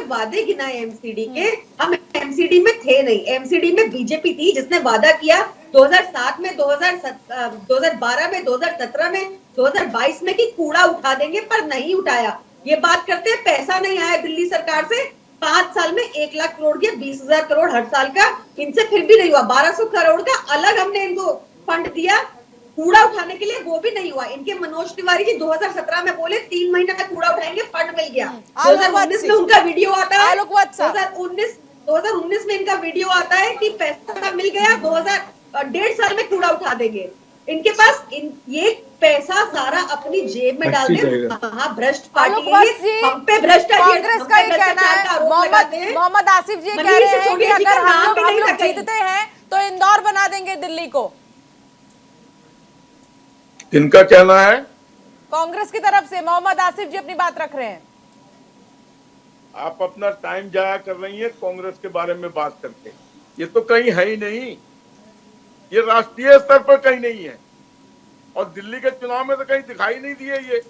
वादे गिनाए एमसीडी के, हम एमसीडी में थे नहीं। एमसीडी में बीजेपी थी जिसने वादा किया 2007 में, 2012 में, 2017 में, 2022 में कि कूड़ा उठा देंगे, पर नहीं उठाया। ये बात करते हैं पैसा नहीं आया दिल्ली सरकार से, 5 साल में 1 लाख करोड़ के 20,000 करोड़ हर साल का, इनसे फिर भी नहीं हुआ। 1200 करोड़ का अलग हमने इनको फंड दिया कूड़ा उठाने के लिए, वो भी नहीं हुआ। इनके मनोज तिवारी जी 2017 में बोले 3 महीने तक कूड़ा उठाएंगे, फंड मिल गया। 2019 में उनका वीडियो आता है, 2019 में इनका वीडियो आता है कि पैसा मिल गया, 1.5 साल में कूड़ा उठा देंगे। इनके पास ये पैसा सारा अपनी जेब में डाल दे। भ्रष्ट पार्टी है, हम पे भ्रष्टाचार, कांग्रेस का ये कहना है, मोहम्मद आसिफ जी कह रहे हैं कि अगर हम लोग जीतते हैं तो इंदौर बना देंगे दिल्ली को। इनका कहना है, कांग्रेस की तरफ से मोहम्मद आसिफ जी अपनी बात रख रहे हैं। आप अपना टाइम जाया कर रही हैं कांग्रेस के बारे में बात करके। ये तो कहीं है ही नहीं, ये राष्ट्रीय स्तर पर कहीं नहीं है, और दिल्ली के चुनाव में तो कहीं दिखाई नहीं दिए ये।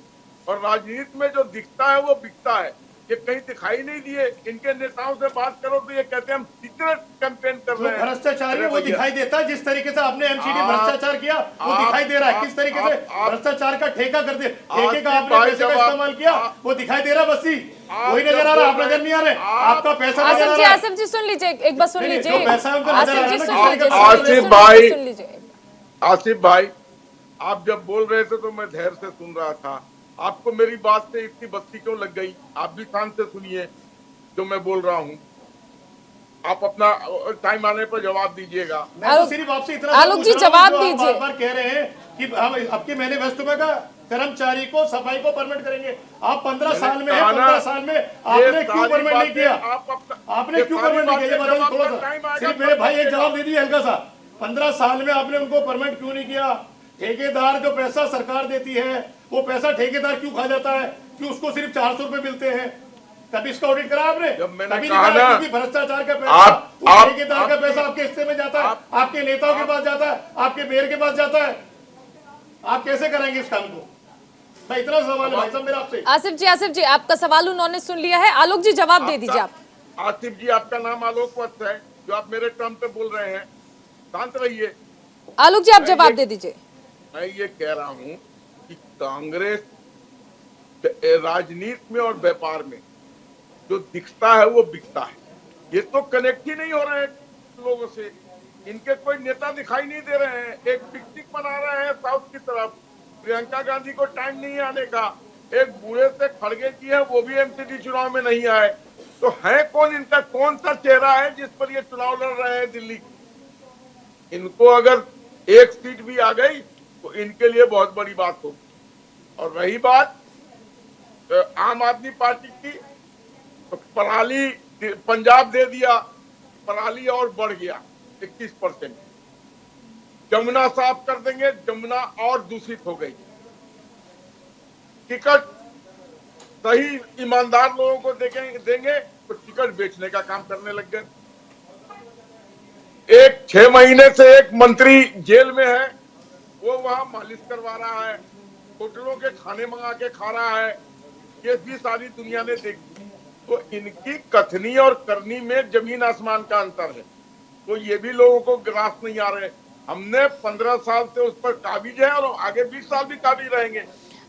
और राजनीति में जो दिखता है वो बिकता है, ये कहीं दिखाई नहीं दिए। इनके नेताओं से बात करो तो ये कहते हैं हम सीक्रेट कैंपेन कर रहे हैं। भ्रष्टाचारी वो दिखाई देता है, जिस तरीके से आपने एमसीडी भ्रष्टाचार किया वो दिखाई दे रहा है। किस तरीके से भ्रष्टाचार का ठेका कर दे, ठेके का आपने पैसे का इस्तेमाल किया वो दिखाई दे रहा। बस वही नजर आ रहा, आप नजर नहीं आ रहे, आपका पैसा नजर आ रहा है। आसिफ जी सुन लीजिए, एक बार सुन लीजिए। आसिफ भाई, आप जब बोल रहे थे तो मैं धैर्य से सुन रहा था। आपको मेरी बात से इतनी बत्ती क्यों लग गई? आप भी शांत से सुनिए जो मैं बोल रहा हूँ। आप अपना टाइम आने पर जवाब दीजिएगा। मैं तो सिर्फ आपसे इतना आलोक जी जवाब दीजिए। बार कह रहे हैं कि हम आपके मैनिफेस्टो का कर्मचारी को सफाई को परमिट करेंगे। आप 15 साल में 15 साल में आपने क्यों परमिट नहीं किया? आपने क्यों परमिट नहीं किया? ये बताइए थोड़ा सा। सिर्फ मेरे भाई एक जवाब दे दीजिए हल्का सा। 15 साल में आपने उनको परमिट क्यों नहीं किया? ठेकेदार जो पैसा सरकार देती है वो पैसा ठेकेदार क्यों खा जाता है? क्यों उसको सिर्फ 400 रुपए मिलते हैं? कभी इसका ऑडिट करा आपने? कभी नहीं? भ्रष्टाचार का पैसा, ठेकेदार का पैसा आपके हिस्से में जाता है, आपके नेताओं के पास जाता है, आपके मेयर के पास जाता है। आप कैसे कराएंगे इस काम को? मैं इतना सवाल है भाई साहब मेरा आपसे। आसिफ जी आपका सवाल उन्होंने सुन लिया है। आलोक जी जवाब दे दीजिए आप। आसिफ जी, आपका नाम आलोक वत्स है, जो आप मेरे टर्म पे बोल रहे हैं। शांत रहिए। आलोक जी आप जवाब दे दीजिए। मैं ये कह रहा हूँ कि कांग्रेस राजनीति में और व्यापार में जो दिखता है वो बिकता है। ये तो कनेक्ट ही नहीं हो रहे हैं लोगों से। इनके कोई नेता दिखाई नहीं दे रहे हैं। एक पिकनिक मना रहे हैं साउथ की तरफ। प्रियंका गांधी को टाइम नहीं आने का। एक बूढ़े से खड़गे की है, वो भी एमसीडी चुनाव में नहीं आए। तो है कौन इनका, कौन सा चेहरा है जिस पर ये चुनाव लड़ रहे हैं दिल्ली? इनको अगर एक सीट भी आ गई तो इनके लिए बहुत बड़ी बात होगी। और रही बात आम आदमी पार्टी की, तो पराली पंजाब दे दिया, पराली और बढ़ गया 21%। जमुना साफ कर देंगे, जमुना और दूषित हो गई। टिकट सही ईमानदार लोगों को देंगे तो टिकट बेचने का काम करने लग गए। 6 महीने से एक मंत्री जेल में है, वो वहां मालिश करवा रहा है, होटलों के खाने मंगा के खा रहा है। ये भी सारी दुनिया ने देखी। तो इनकी कथनी और करनी में जमीन आसमान का अंतर है। तो ये भी लोगों को ग्रास नहीं आ रहे। हमने 15 साल से उस पर काबिज है और आगे 20 साल भी काबिज रहेंगे।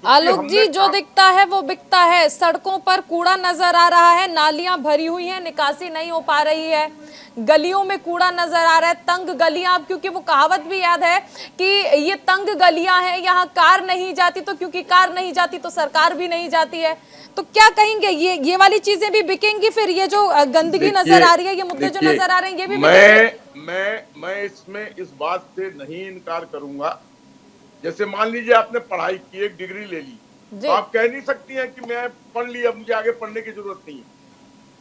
आलोक जी जो दिखता है वो बिकता है। सड़कों पर कूड़ा नजर आ रहा है, नालियां भरी हुई हैं, निकासी नहीं हो पा रही है, गलियों में कूड़ा नजर आ रहा है, तंग गलियां। क्योंकि वो कहावत भी याद है कि ये तंग गलियां हैं, यहाँ कार नहीं जाती, तो क्योंकि कार नहीं जाती तो सरकार भी नहीं जाती है। तो क्या कहेंगे, ये वाली चीजें भी बिकेंगी? फिर ये जो गंदगी नजर आ रही है, ये मुद्दे जो नजर आ रहे हैं, ये भी मैं इसमें इस बात से नहीं इनकार करूंगा। जैसे मान लीजिए आपने पढ़ाई की, एक डिग्री ले ली, तो आप कह नहीं सकती हैं कि मैं पढ़ ली, अब मुझे आगे पढ़ने की जरूरत नहीं है।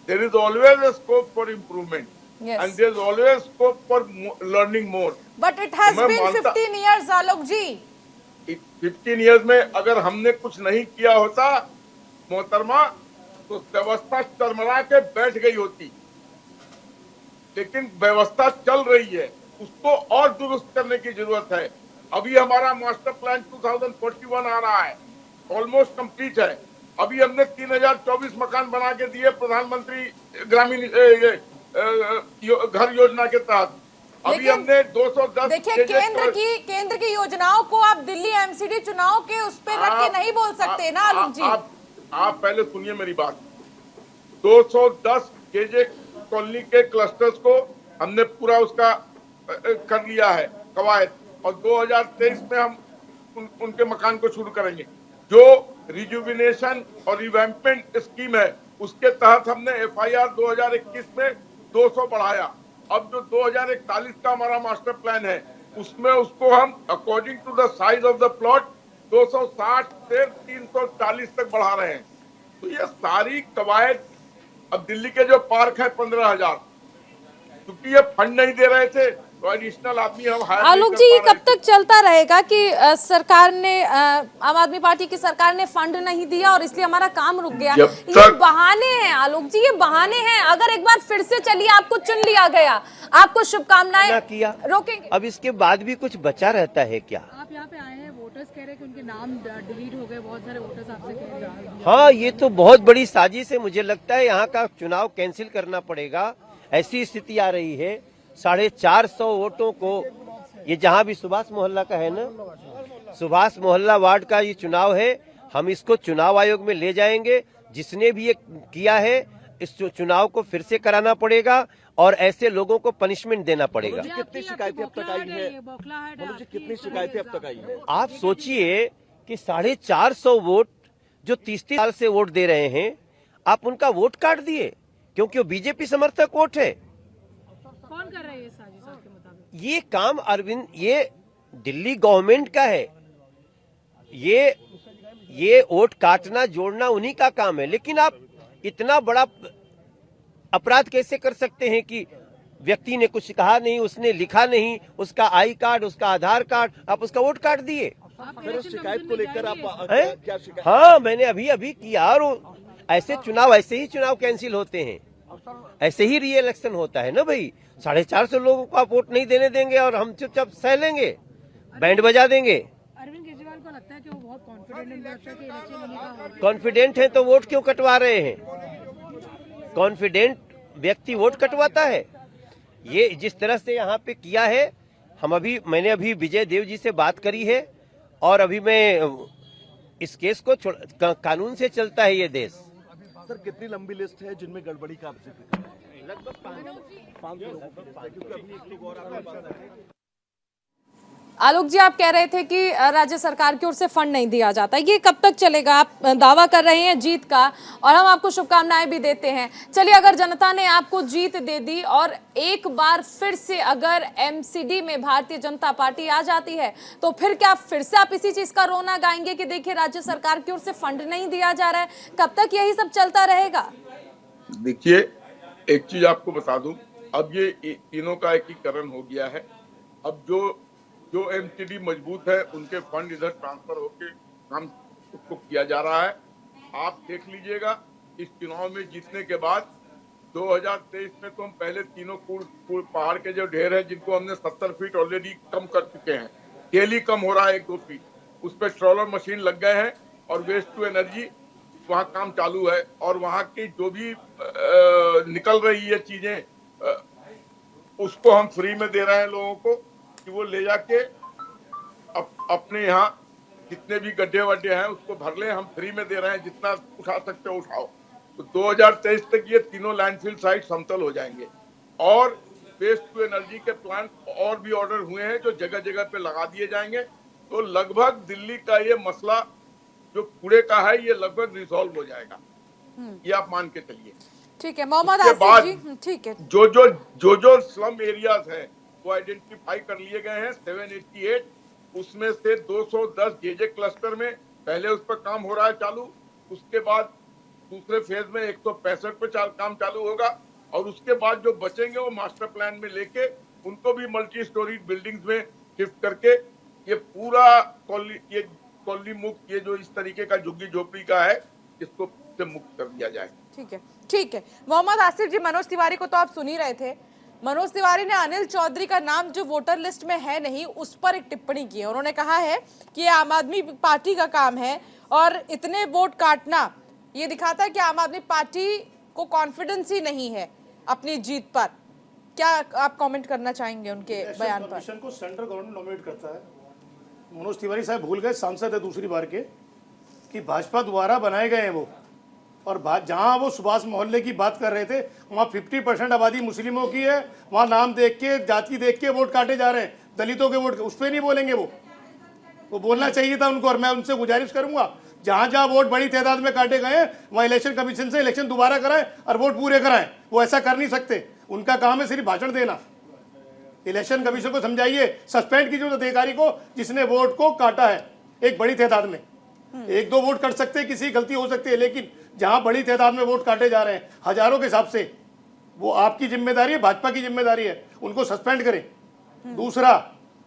There is always a scope for improvement and there is always scope for learning more. But it has been 15 years Alok ji. 15 years में अगर हमने कुछ नहीं किया होता मोहतरमा, तो व्यवस्था चरमरा के बैठ गई होती। लेकिन व्यवस्था चल रही है, उसको और दुरुस्त करने की जरूरत है। अभी हमारा मास्टर प्लान 2041 आ रहा है, ऑलमोस्ट कंप्लीट है। अभी हमने 3024 मकान बना के दिए प्रधानमंत्री ग्रामीण घर योजना के तहत। अभी हमने 210। देखिए केंद्र की योजनाओं को आप दिल्ली एमसीडी चुनाव के उस पर रख के नहीं बोल सकते ना आलोक जी। आप पहले सुनिए मेरी बात। 210 जे कॉलोनी के क्लस्टर्स को हमने पूरा उसका कर लिया है कवायद, और 2023 में हम उनके मकान को शुरू करेंगे। जो रिजुविनेशन और रिवैम्पमेंट स्कीम है उसके तहत हमने FIR 2021 में 200 बढ़ाया। अब जो 2041 का हमारा मास्टर प्लान है उसमें उसको हम according to the size of the plot 260 से 340 तक बढ़ा रहे हैं। तो ये सारी कवायद, अब दिल्ली के जो पार्क है 15,000, क्योंकि ये फंड नहीं दे रहे थे तो एडिशनल आदमी हम हायर। आलोक जी, ये कब तक चलता रहेगा कि सरकार ने, आम आदमी पार्टी की सरकार ने फंड नहीं दिया और इसलिए हमारा काम रुक गया? ये बहाने हैं आलोक जी, ये बहाने हैं। अगर एक बार फिर से चलिए, आपको चुन लिया गया, आपको शुभकामनाएं किया, रोकेंगे? अब इसके बाद भी कुछ बचा रहता है क्या? आप यहाँ पे आए हैं, वोटर्स कह रहे हैं कि उनके नाम डिलीट हो गए, बहुत सारे वोटर्स आपसे कह रहे हैं। हाँ, ये तो बहुत बड़ी साजिश है। मुझे लगता है यहाँ का चुनाव कैंसिल करना पड़ेगा। ऐसी स्थिति आ रही है, 450 वोटों को, ये जहाँ भी सुभाष मोहल्ला का है ना, सुभाष मोहल्ला वार्ड का ये चुनाव है, हम इसको चुनाव आयोग में ले जाएंगे। जिसने भी ये किया है इस चुनाव को फिर से कराना पड़ेगा और ऐसे लोगों को पनिशमेंट देना पड़ेगा। कितनी शिकायतें अब तक आई है? कितनी शिकायतें अब तक आई है? आप सोचिए कि 450 वोट जो 30 साल से वोट दे रहे हैं, आप उनका वोट काट दिए क्योंकि वो बीजेपी समर्थक वोट है। कौन कर रहे हैं ये साजिश आपके मुताबिक? ये काम अरविंद, ये दिल्ली गवर्नमेंट का है। ये वोट काटना जोड़ना उन्हीं का काम है। लेकिन आप इतना बड़ा अपराध कैसे कर सकते हैं कि व्यक्ति ने कुछ कहा नहीं, उसने लिखा नहीं, उसका आई कार्ड, उसका आधार कार्ड, आप उसका वोट काट दिए। शिकायत को लेकर आप क्या शिकायत? हाँ, मैंने अभी किया। और ऐसे ही चुनाव कैंसिल होते हैं, ऐसे ही री इलेक्शन होता है ना भाई। 450 लोगों को आप वोट नहीं देने देंगे और हम चुपचाप सह लेंगे, बैंड बजा देंगे। अरविंद केजरीवाल को लगता है कि वो बहुत कॉन्फिडेंट कॉन्फिडेंट है तो वोट क्यों कटवा रहे हैं? कॉन्फिडेंट व्यक्ति वोट कटवाता है। ये जिस तरह से यहाँ पे किया है, मैंने अभी विजय देव जी से बात करी है और अभी मैं इस केस को कानून से चलता है ये देश। सर, कितनी लंबी लिस्ट है जिनमें गड़बड़ी का आपसे जिक्र है? लगभग 500 लोगों की, क्योंकि अभी एक लोग और आपके पास है। आलोक जी, आप कह रहे थे कि राज्य सरकार की ओर से फंड नहीं दिया जाता, ये कब तक चलेगा? आप दावा कर रहे हैं जीत का और हम आपको शुभकामनाएं भी देते हैं। चलिए, अगर जनता ने आपको जीत दे दी और एक बार फिर से अगर MCD में भारतीय जनता पार्टी आ जाती है तो फिर क्या फिर से आप इसी चीज का रोना गाएंगे कि देखिए राज्य सरकार की ओर से फंड नहीं दिया जा रहा है? कब तक यही सब चलता रहेगा? देखिए, एक चीज आपको बता दूं, अब ये तीनों का एकीकरण हो गया है। अब जो MCD मजबूत है उनके फंड इधर ट्रांसफर होके काम उसको किया जा रहा है। आप देख लीजिएगा, इस चुनाव में जीतने के बाद 2023 में तो हम पहले तीनों पहाड़ के जो ढेर है जिनको हमने 70 फीट ऑलरेडी कम कर चुके हैं, डेली कम हो रहा है 1-2 फीट, उस पर ट्रॉलर मशीन लग गए हैं और वेस्ट टू एनर्जी वहाँ काम चालू है। और वहाँ की जो भी निकल रही है चीजें उसको हम फ्री में दे रहे हैं लोगों को कि वो ले जाके अपने यहाँ जितने भी गड्ढे वड्ढे हैं उसको भर ले। हम फ्री में दे रहे हैं, जितना उठा सकते हो उठाओ। तो 2023 तक ये तीनों लैंडफिल साइट समतल हो जाएंगे और वेस्ट टू एनर्जी के प्लांट और भी ऑर्डर हुए हैं जो जगह जगह पे लगा दिए जाएंगे। तो लगभग दिल्ली का ये मसला जो कूड़े का है ये लगभग रिजॉल्व हो जाएगा, ये आप मान के चलिए। ठीक है मोहम्मद आसिफ जी, ठीक है। जो स्लम एरियाज हैं वो आइडेंटिफाई कर लिए गए हैं 788, उसमें से 210 जेजे क्लस्टर में पहले उस पर काम हो रहा है चालू। उसके बाद दूसरे फेज में 165 पे काम चालू होगा और उसके बाद जो बचेंगे वो मास्टर प्लान में लेके उनको भी मल्टी स्टोरी बिल्डिंग्स में शिफ्ट करके ये पूरा कॉलोनी मुक्त, ये जो इस तरीके का झुग्गी झोपड़ी का है इसको से मुक्त कर दिया जाए। ठीक है मोहम्मद आसिफ जी, मनोज तिवारी को तो आप सुन ही रहे थे। मनोज तिवारी ने अनिल चौधरी का नाम जो वोटर लिस्ट में है नहीं उस पर एक टिप्पणी की है। उन्होंने कहा है कि ये आम आदमी पार्टी का काम है और इतने वोट काटना ये दिखाता है कि आम आदमी पार्टी को कॉन्फिडेंस ही नहीं है अपनी जीत पर। क्या आप कमेंट करना चाहेंगे उनके बयान पर? कमीशन को सेंट्रल गवर्नमेंट नॉमिनेट करता है। मनोज तिवारी साहब भूल गए, सांसद है दूसरी बार के, कि भाजपा द्वारा बनाए गए हैं वो और जहां वो सुभाष मोहल्ले की बात कर रहे थे वहां 50% आबादी मुस्लिमों की है, वहां नाम देख के जाति देख के वोट काटे जा रहे हैं, दलितों के वोट उस पर नहीं बोलेंगे। वो बोलना चाहिए था उनको। और मैं उनसे गुजारिश करूंगा जहां जहां वोट बड़ी तादाद में काटे गए हैं वहां इलेक्शन कमीशन से इलेक्शन दोबारा कराएं और वोट पूरे कराएं। वो ऐसा कर नहीं सकते, उनका काम है सिर्फ भाषण देना। इलेक्शन कमीशन को समझाइए, सस्पेंड कीजिए उस अधिकारी को जिसने वोट को काटा है एक बड़ी तादाद में। 1-2 वोट कट सकते हैं, किसी गलती हो सकती है, लेकिन जहां बड़ी तादाद में वोट काटे जा रहे हैं हजारों के हिसाब से, वो आपकी जिम्मेदारी है, भाजपा की जिम्मेदारी है, उनको सस्पेंड करें। दूसरा,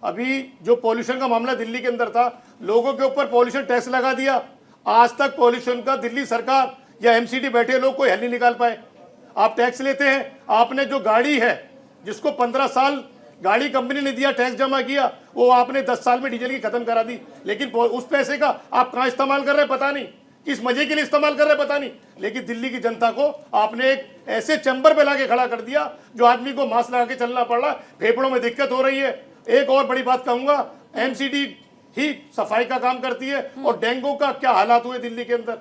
अभी जो पॉल्यूशन का मामला दिल्ली के अंदर था, लोगों के ऊपर पॉल्यूशन टैक्स लगा दिया। आज तक पॉल्यूशन का दिल्ली सरकार या एमसीडी बैठे लोग कोई हल नहीं निकाल पाए। आप टैक्स लेते हैं, आपने जो गाड़ी है जिसको 15 साल गाड़ी कंपनी ने दिया, टैक्स जमा किया, वो आपने 10 साल में डीजल की खत्म करा दी। लेकिन उस पैसे का आप कहां इस्तेमाल कर रहे हैं पता नहीं, किस मजे के लिए इस्तेमाल कर रहे हैं पता नहीं। लेकिन दिल्ली की जनता को आपने एक ऐसे चैम्बर पे लाके खड़ा कर दिया जो आदमी को मास्क लगा के चलना पड़ रहा है, फेफड़ों में दिक्कत हो रही है। एक और बड़ी बात कहूंगा, एमसीडी ही सफाई का काम करती है, और डेंगू का क्या हालात हुए दिल्ली के अंदर।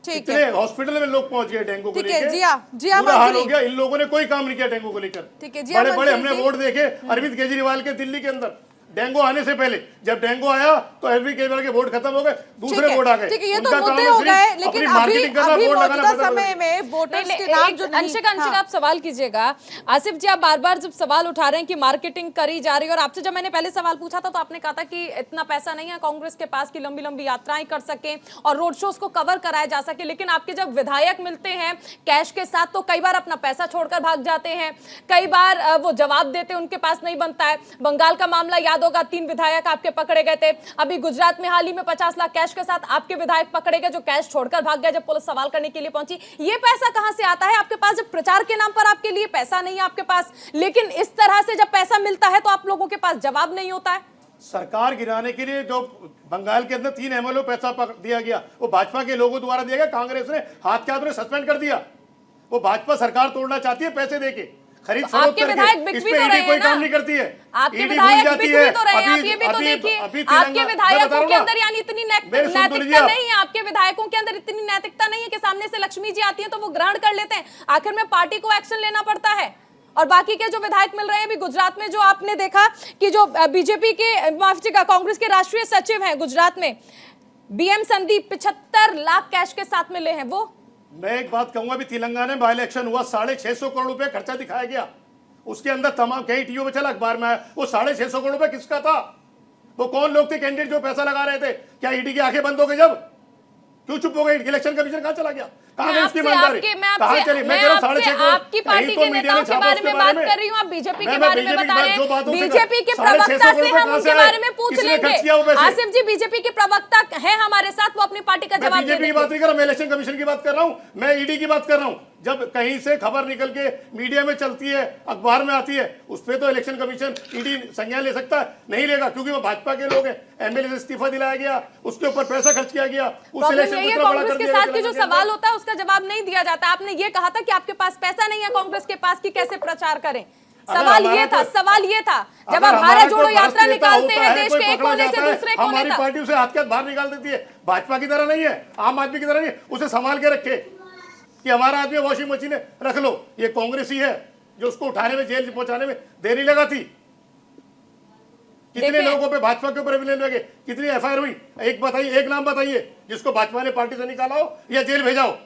ठीक है, हॉस्पिटल में लोग पहुंच गए डेंगू को लेकर, जी हाँ, बुरा हाल हो गया। इन लोगों ने कोई काम नहीं किया डेंगू को लेकर। ठीक है, बड़े बड़े हमने वोट देखे अरविंद केजरीवाल के दिल्ली के अंदर, डेंगू आने से पहले। जब डेंगू आया तो अरविंद केजरीवाल के वोट खत्म हो गए, दूसरे वोट आ गए। ठीक है, ये तो मुद्दे हो गए, लेकिन अभी मौजूदा समय में वोटर्स के नाम जो अंशिक आप सवाल कीजिएगा। आसिफ जी, आप बार बार जब सवाल उठा रहे हैं कि मार्केटिंग करी जा रही है, और आपसे जब मैंने पहले सवाल पूछा था तो आपने कहा था कि इतना पैसा नहीं है कांग्रेस के पास कि लंबी लंबी यात्राएं कर सके और रोड शोज को कवर कराया जा सके। लेकिन आपके जब विधायक मिलते हैं कैश के साथ तो कई बार अपना पैसा छोड़कर भाग जाते हैं, कई बार वो जवाब देते उनके पास नहीं बनता है। बंगाल का मामला याद होगा, 3 विधायक आपके पकड़े गए थे। अभी गुजरात में हाल ही में 50 लाख कैश के साथ आपके विधायक पकड़े गए जो कैश छोड़कर भाग गए जब पुलिस सवाल करने के लिए पहुंची। ये पैसा कहां से आता है आपके पास जब प्रचार के नाम पर आपके लिए पैसा नहीं है आपके पास, लेकिन इस तरह से जब पैसा मिलता है तो आप लोगों के पास जवाब नहीं होता है। सरकार गिराने के लिए जो बंगाल के अंदर 3 एमएलए पैसा दिया गया, वो भाजपा के लोगों द्वारा दिया गया। कांग्रेस ने हाथ के हाथ में सस्पेंड कर दिया। वो भाजपा सरकार तोड़ना चाहती है पैसे देके, खरीद आपके विधायक बिक भी तो रहे हैं कोई काम नहीं करती है। आपके विधायक बिक भी तो रहे हैं, आप ये भी तो देखिए। आपके विधायकों के अंदर यानी इतनी नैतिकता नहीं है, आपके विधायकों के अंदर इतनी नैतिकता नहीं है कि सामने से लक्ष्मी जी आती है तो वो ग्रहण कर लेते हैं। आखिर में पार्टी को एक्शन लेना पड़ता है। और बाकी के जो विधायक मिल रहे हैं, भी गुजरात में जो आपने देखा कि जो बीजेपी के, माफ कीजिएगा, कांग्रेस के राष्ट्रीय सचिव हैं गुजरात में, बीएम संदीप, 75 लाख कैश के साथ मिले हैं। वो मैं एक बात कहूंगा, भी तेलंगाना में बाई इलेक्शन हुआ, 650 करोड़ रुपए खर्चा दिखाया गया। उसके अंदर तमाम कई टीओ में चला, अखबार में आया। वो 650 करोड़ रुपए किसका था? वो कौन लोग थे कैंडिडेट जो पैसा लगा रहे थे? क्या ईडी की आंखें बंद हो गई? जब क्यों चुप हो गई? इलेक्शन कमीशन कहां चला गया? कहां गई उसकी ईमानदारी? कहां चली? मैं कह रहा हूं 6.5 करोड़ आपकी पार्टी के नेताओं के बारे में बात कर रही हूं, आप बीजेपी के बारे में बता रहे हैं। बीजेपी के प्रवक्ता से हम उनके बारे में पूछ लेंगे। आसिफ जी बीजेपी के प्रवक्ता है हमारे साथ, वो अपनी पार्टी का जवाब देंगे। बीजेपी की बात नहीं कर रहा, मैं इलेक्शन कमीशन की बात कर रहा हूं, मैं ईडी की बात कर रहा हूं। जब कहीं से खबर निकल के मीडिया में चलती है, अखबार में आती है, उस पर तो इलेक्शन कमीशन ईडी संज्ञान ले सकता है? नहीं लेगा, क्योंकि वो भाजपा के लोग हैं। एमएलए से इस्तीफा दिलाया गया, उसके ऊपर पैसा खर्च किया गया, उस इलेक्शन को कांग्रेस के साथ के जो सवाल होता है उसका जवाब नहीं दिया जाता। आपने ये कहा था कि आपके पास पैसा नहीं है कांग्रेस के पास कि कैसे प्रचार करें। सवाल ये था जब आप भारत जोड़ो यात्रा निकालते हैं देश के एक कोने से दूसरे कोने हमारी पार्टी उसे हाथ के हाथ बाहर निकाल देती है। भाजपा की तरह नहीं है, आम आदमी की तरह नहीं, उसे संभाल के रखे कि हमारा आदमी वॉशिंग मशीन रख लो। ये कांग्रेस ही है जो उसको उठाने में, जेल पहुंचाने में देरी लगाती। कितने लोगों पे भाजपा के ऊपर अभिलेख लगे, कितनी एफआईआर हुई? एक बताइए, एक नाम बताइए जिसको भाजपा ने पार्टी से निकाला हो या जेल भेजा हो।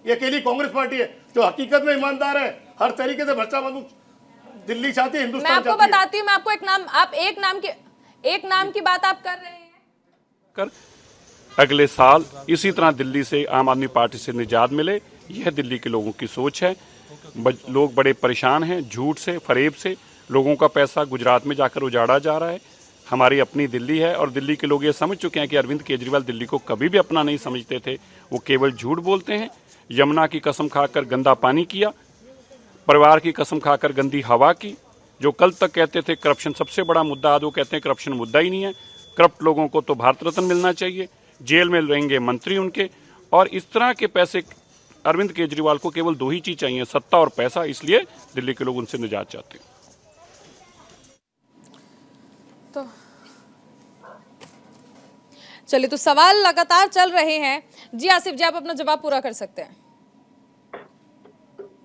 ये अकेली कांग्रेस पार्टी है जो हकीकत में ईमानदार है, हर तरीके से भ्रष्टा दिल्ली चाहती है, हिंदुस्तान मैं आपको बताती हूँ, मैं आपको एक नाम, आप एक नाम की बात आप कर रहे हैं। अगले साल इसी तरह दिल्ली से आम आदमी पार्टी से निजात मिले, यह दिल्ली के लोगों की सोच है। लोग बड़े परेशान हैं झूठ से, फरेब से। लोगों का पैसा गुजरात में जाकर उजाड़ा जा रहा है। हमारी अपनी दिल्ली है और दिल्ली के लोग ये समझ चुके हैं कि अरविंद केजरीवाल दिल्ली को कभी भी अपना नहीं समझते थे। वो केवल झूठ बोलते हैं। यमुना की कसम खाकर गंदा पानी किया, परिवार की कसम खाकर गंदी हवा की। जो कल तक कहते थे करप्शन सबसे बड़ा मुद्दा, आज वो कहते हैं करप्शन मुद्दा ही नहीं है। करप्ट लोगों को तो भारत रत्न मिलना चाहिए, जेल में रहेंगे मंत्री उनके। और इस तरह के पैसे अरविंद केजरीवाल को केवल 2 ही चीज चाहिए, सत्ता और पैसा। इसलिए दिल्ली के लोग उनसे निजात चाहते हैं। चलिए, तो सवाल लगातार चल रहे हैं। जी आसिफ जी, आप अपना जवाब पूरा कर सकते हैं।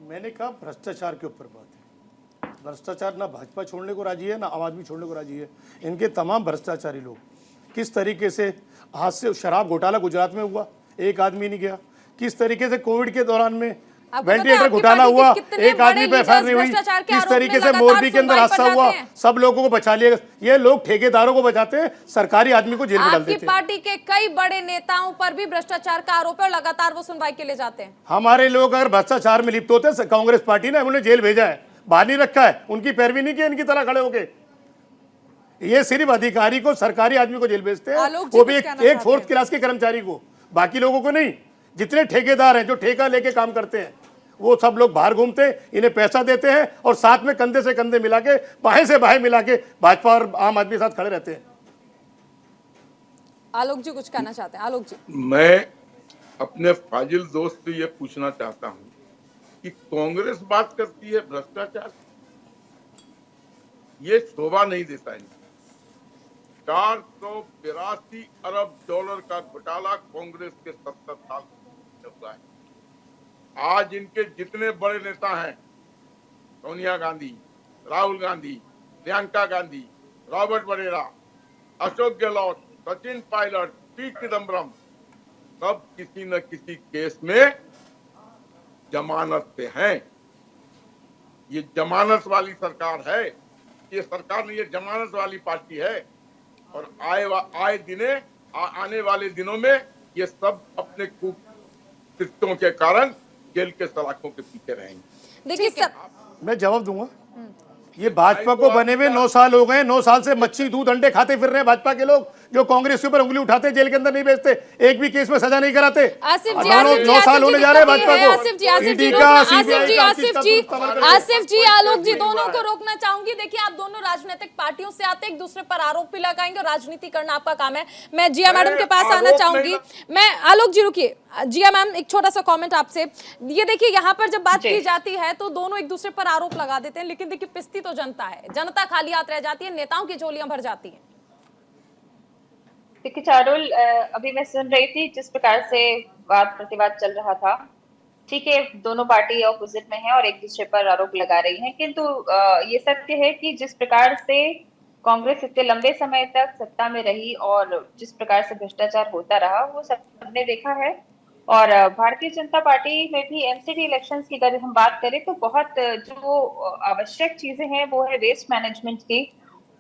मैंने कहा भ्रष्टाचार के ऊपर बात है। भ्रष्टाचार ना भाजपा छोड़ने को राजी है, ना आम आदमी छोड़ने को राजी है। इनके तमाम भ्रष्टाचारी लोग किस तरीके से, हाथ से शराब घोटाला गुजरात में हुआ, एक आदमी नहीं गया। किस तरीके से कोविड के दौरान में वेंटिलेटर घोटाला हुआ, एक आदमी पे एफआईआर नहीं हुई। किस तरीके से मोरबी के अंदर हादसा हुआ, सब लोगों को बचा लिया। ये लोग ठेकेदारों को बचाते हैं, सरकारी आदमी को जेल में डाल देते हैं। आपकी पार्टी के कई बड़े नेताओं पर भी भ्रष्टाचार का आरोप है और लगातार वो सुनवाई के लिए जाते हैं। हमारे लोग अगर भ्रष्टाचार में लिप्त होते हैं, कांग्रेस पार्टी ने उन्हें जेल भेजा है, बाहर नहीं रखा है, उनकी पैरवी नहीं की इनकी तरह खड़े होके। ये सिर्फ अधिकारी को, सरकारी आदमी को जेल भेजते हैं, वो भी एक फोर्थ क्लास के कर्मचारी को, बाकी लोगों को नहीं। जितने ठेकेदार हैं जो ठेका लेके काम करते हैं, वो सब लोग बाहर घूमते, इन्हें पैसा देते हैं और साथ में कंधे से कंधे मिला के, बाहें से बाहें मिला के भाजपा और आम आदमी के साथ खड़े रहते हैं। आलोक जी कुछ कहना चाहते हैं? आलोक जी, मैं अपने फाजिल दोस्त से ये पूछना चाहता हूँ कि कांग्रेस बात करती है भ्रष्टाचार, ये शोभा नहीं देता है। 482 अरब डॉलर का घोटाला कांग्रेस के 70 साल हुआ है। आज इनके जितने बड़े नेता हैं, सोनिया गांधी, राहुल गांधी, प्रियंका गांधी, रॉबर्ट वडेरा, अशोक गहलोत, सचिन पायलट, पी चिदम्बरम, सब किसी न किसी केस में जमानत पे हैं। ये जमानत वाली सरकार है, ये सरकार नहीं, ये जमानत वाली पार्टी है। और आने वाले दिनों में ये सब अपने कुकृत्यों के कारण जेल के सलाखों के पीछे रहेंगे। देखिए मैं जवाब दूंगा। ये भाजपा को बने हुए 9 साल हो गए। 9 साल से मच्छी दूध अंडे खाते फिर रहे हैं भाजपा के लोग, जो कांग्रेस के ऊपर उंगली उठाते, जेल के अंदर नहीं भेजते, एक भी केस में सजा नहीं कराते। 9 साल होने जा रहे हैं भाजपा को। आसिफ जी, आलोक जी, दोनों को रोकना चाहूंगी। देखिए, आप दोनों राजनीतिक पार्टियों से आते, एक दूसरे पर आरोप भी लगाएंगे और राजनीति करना आपका काम है। मैं जिया मैडम के पास आना चाहूंगी। मैं आलोक जी रुकिए, जिया मैम एक छोटा सा कमेंट आपसे। ये देखिए, यहाँ पर जब बात की जाती है तो दोनों एक दूसरे पर आरोप लगा देते हैं, लेकिन देखिए पिसती तो जनता है, जनता खाली हाथ रह जाती है, नेताओं की झोलियां भर जाती हैं। देखिए चारुल, अभी मैं सुन रही थी जिस प्रकार से वाद प्रतिवाद चल रहा था। ठीक है, दोनों पार्टी ऑपोजिट में है और एक दूसरे पर आरोप लगा रही हैं, किंतु ये सत्य है कि जिस प्रकार से कांग्रेस इतने लंबे समय तक सत्ता में रही और जिस प्रकार से भ्रष्टाचार होता रहा, वो सबने देखा है। और भारतीय जनता पार्टी में भी एमसीडी इलेक्शंस की अगर हम बात करें तो बहुत जो आवश्यक चीजें हैं वो है वेस्ट मैनेजमेंट की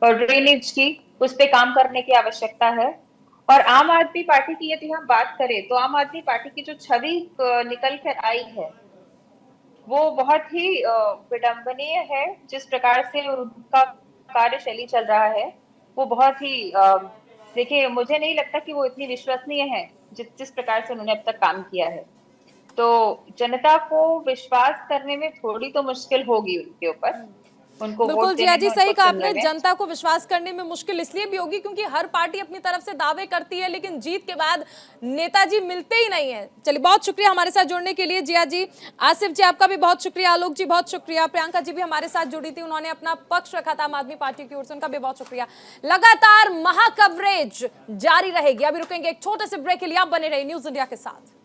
और ड्रेनेज की, उस पे काम करने की आवश्यकता है। और आम आदमी पार्टी की यदि हम बात करें तो आम आदमी पार्टी की जो छवि निकल कर आई है वो बहुत ही विडंबनीय है। जिस प्रकार से उनका कार्यशैली चल रहा है वो बहुत ही देखिए, मुझे नहीं लगता कि वो इतनी विश्वसनीय है जिस प्रकार से उन्होंने अब तक काम किया है। तो जनता को विश्वास करने में थोड़ी तो मुश्किल होगी उनके ऊपर, उनको बिल्कुल जिया जी, सही कहा आपने। जनता को विश्वास करने में मुश्किल इसलिए भी होगी क्योंकि हर पार्टी अपनी तरफ से दावे करती है, लेकिन जीत के बाद नेताजी मिलते ही नहीं है। चलिए, बहुत शुक्रिया हमारे साथ जुड़ने के लिए जिया जी। आसिफ जी आपका भी बहुत शुक्रिया, आलोक जी बहुत शुक्रिया, प्रियंका जी भी हमारे साथ जुड़ी थी, उन्होंने अपना पक्ष रखा था आम आदमी पार्टी की ओर से, उनका भी बहुत शुक्रिया। लगातार महाकवरेज जारी रहेगी। अभी रुकेंगे एक छोटे से ब्रेक के लिए, आप बने रहिए न्यूज इंडिया के साथ।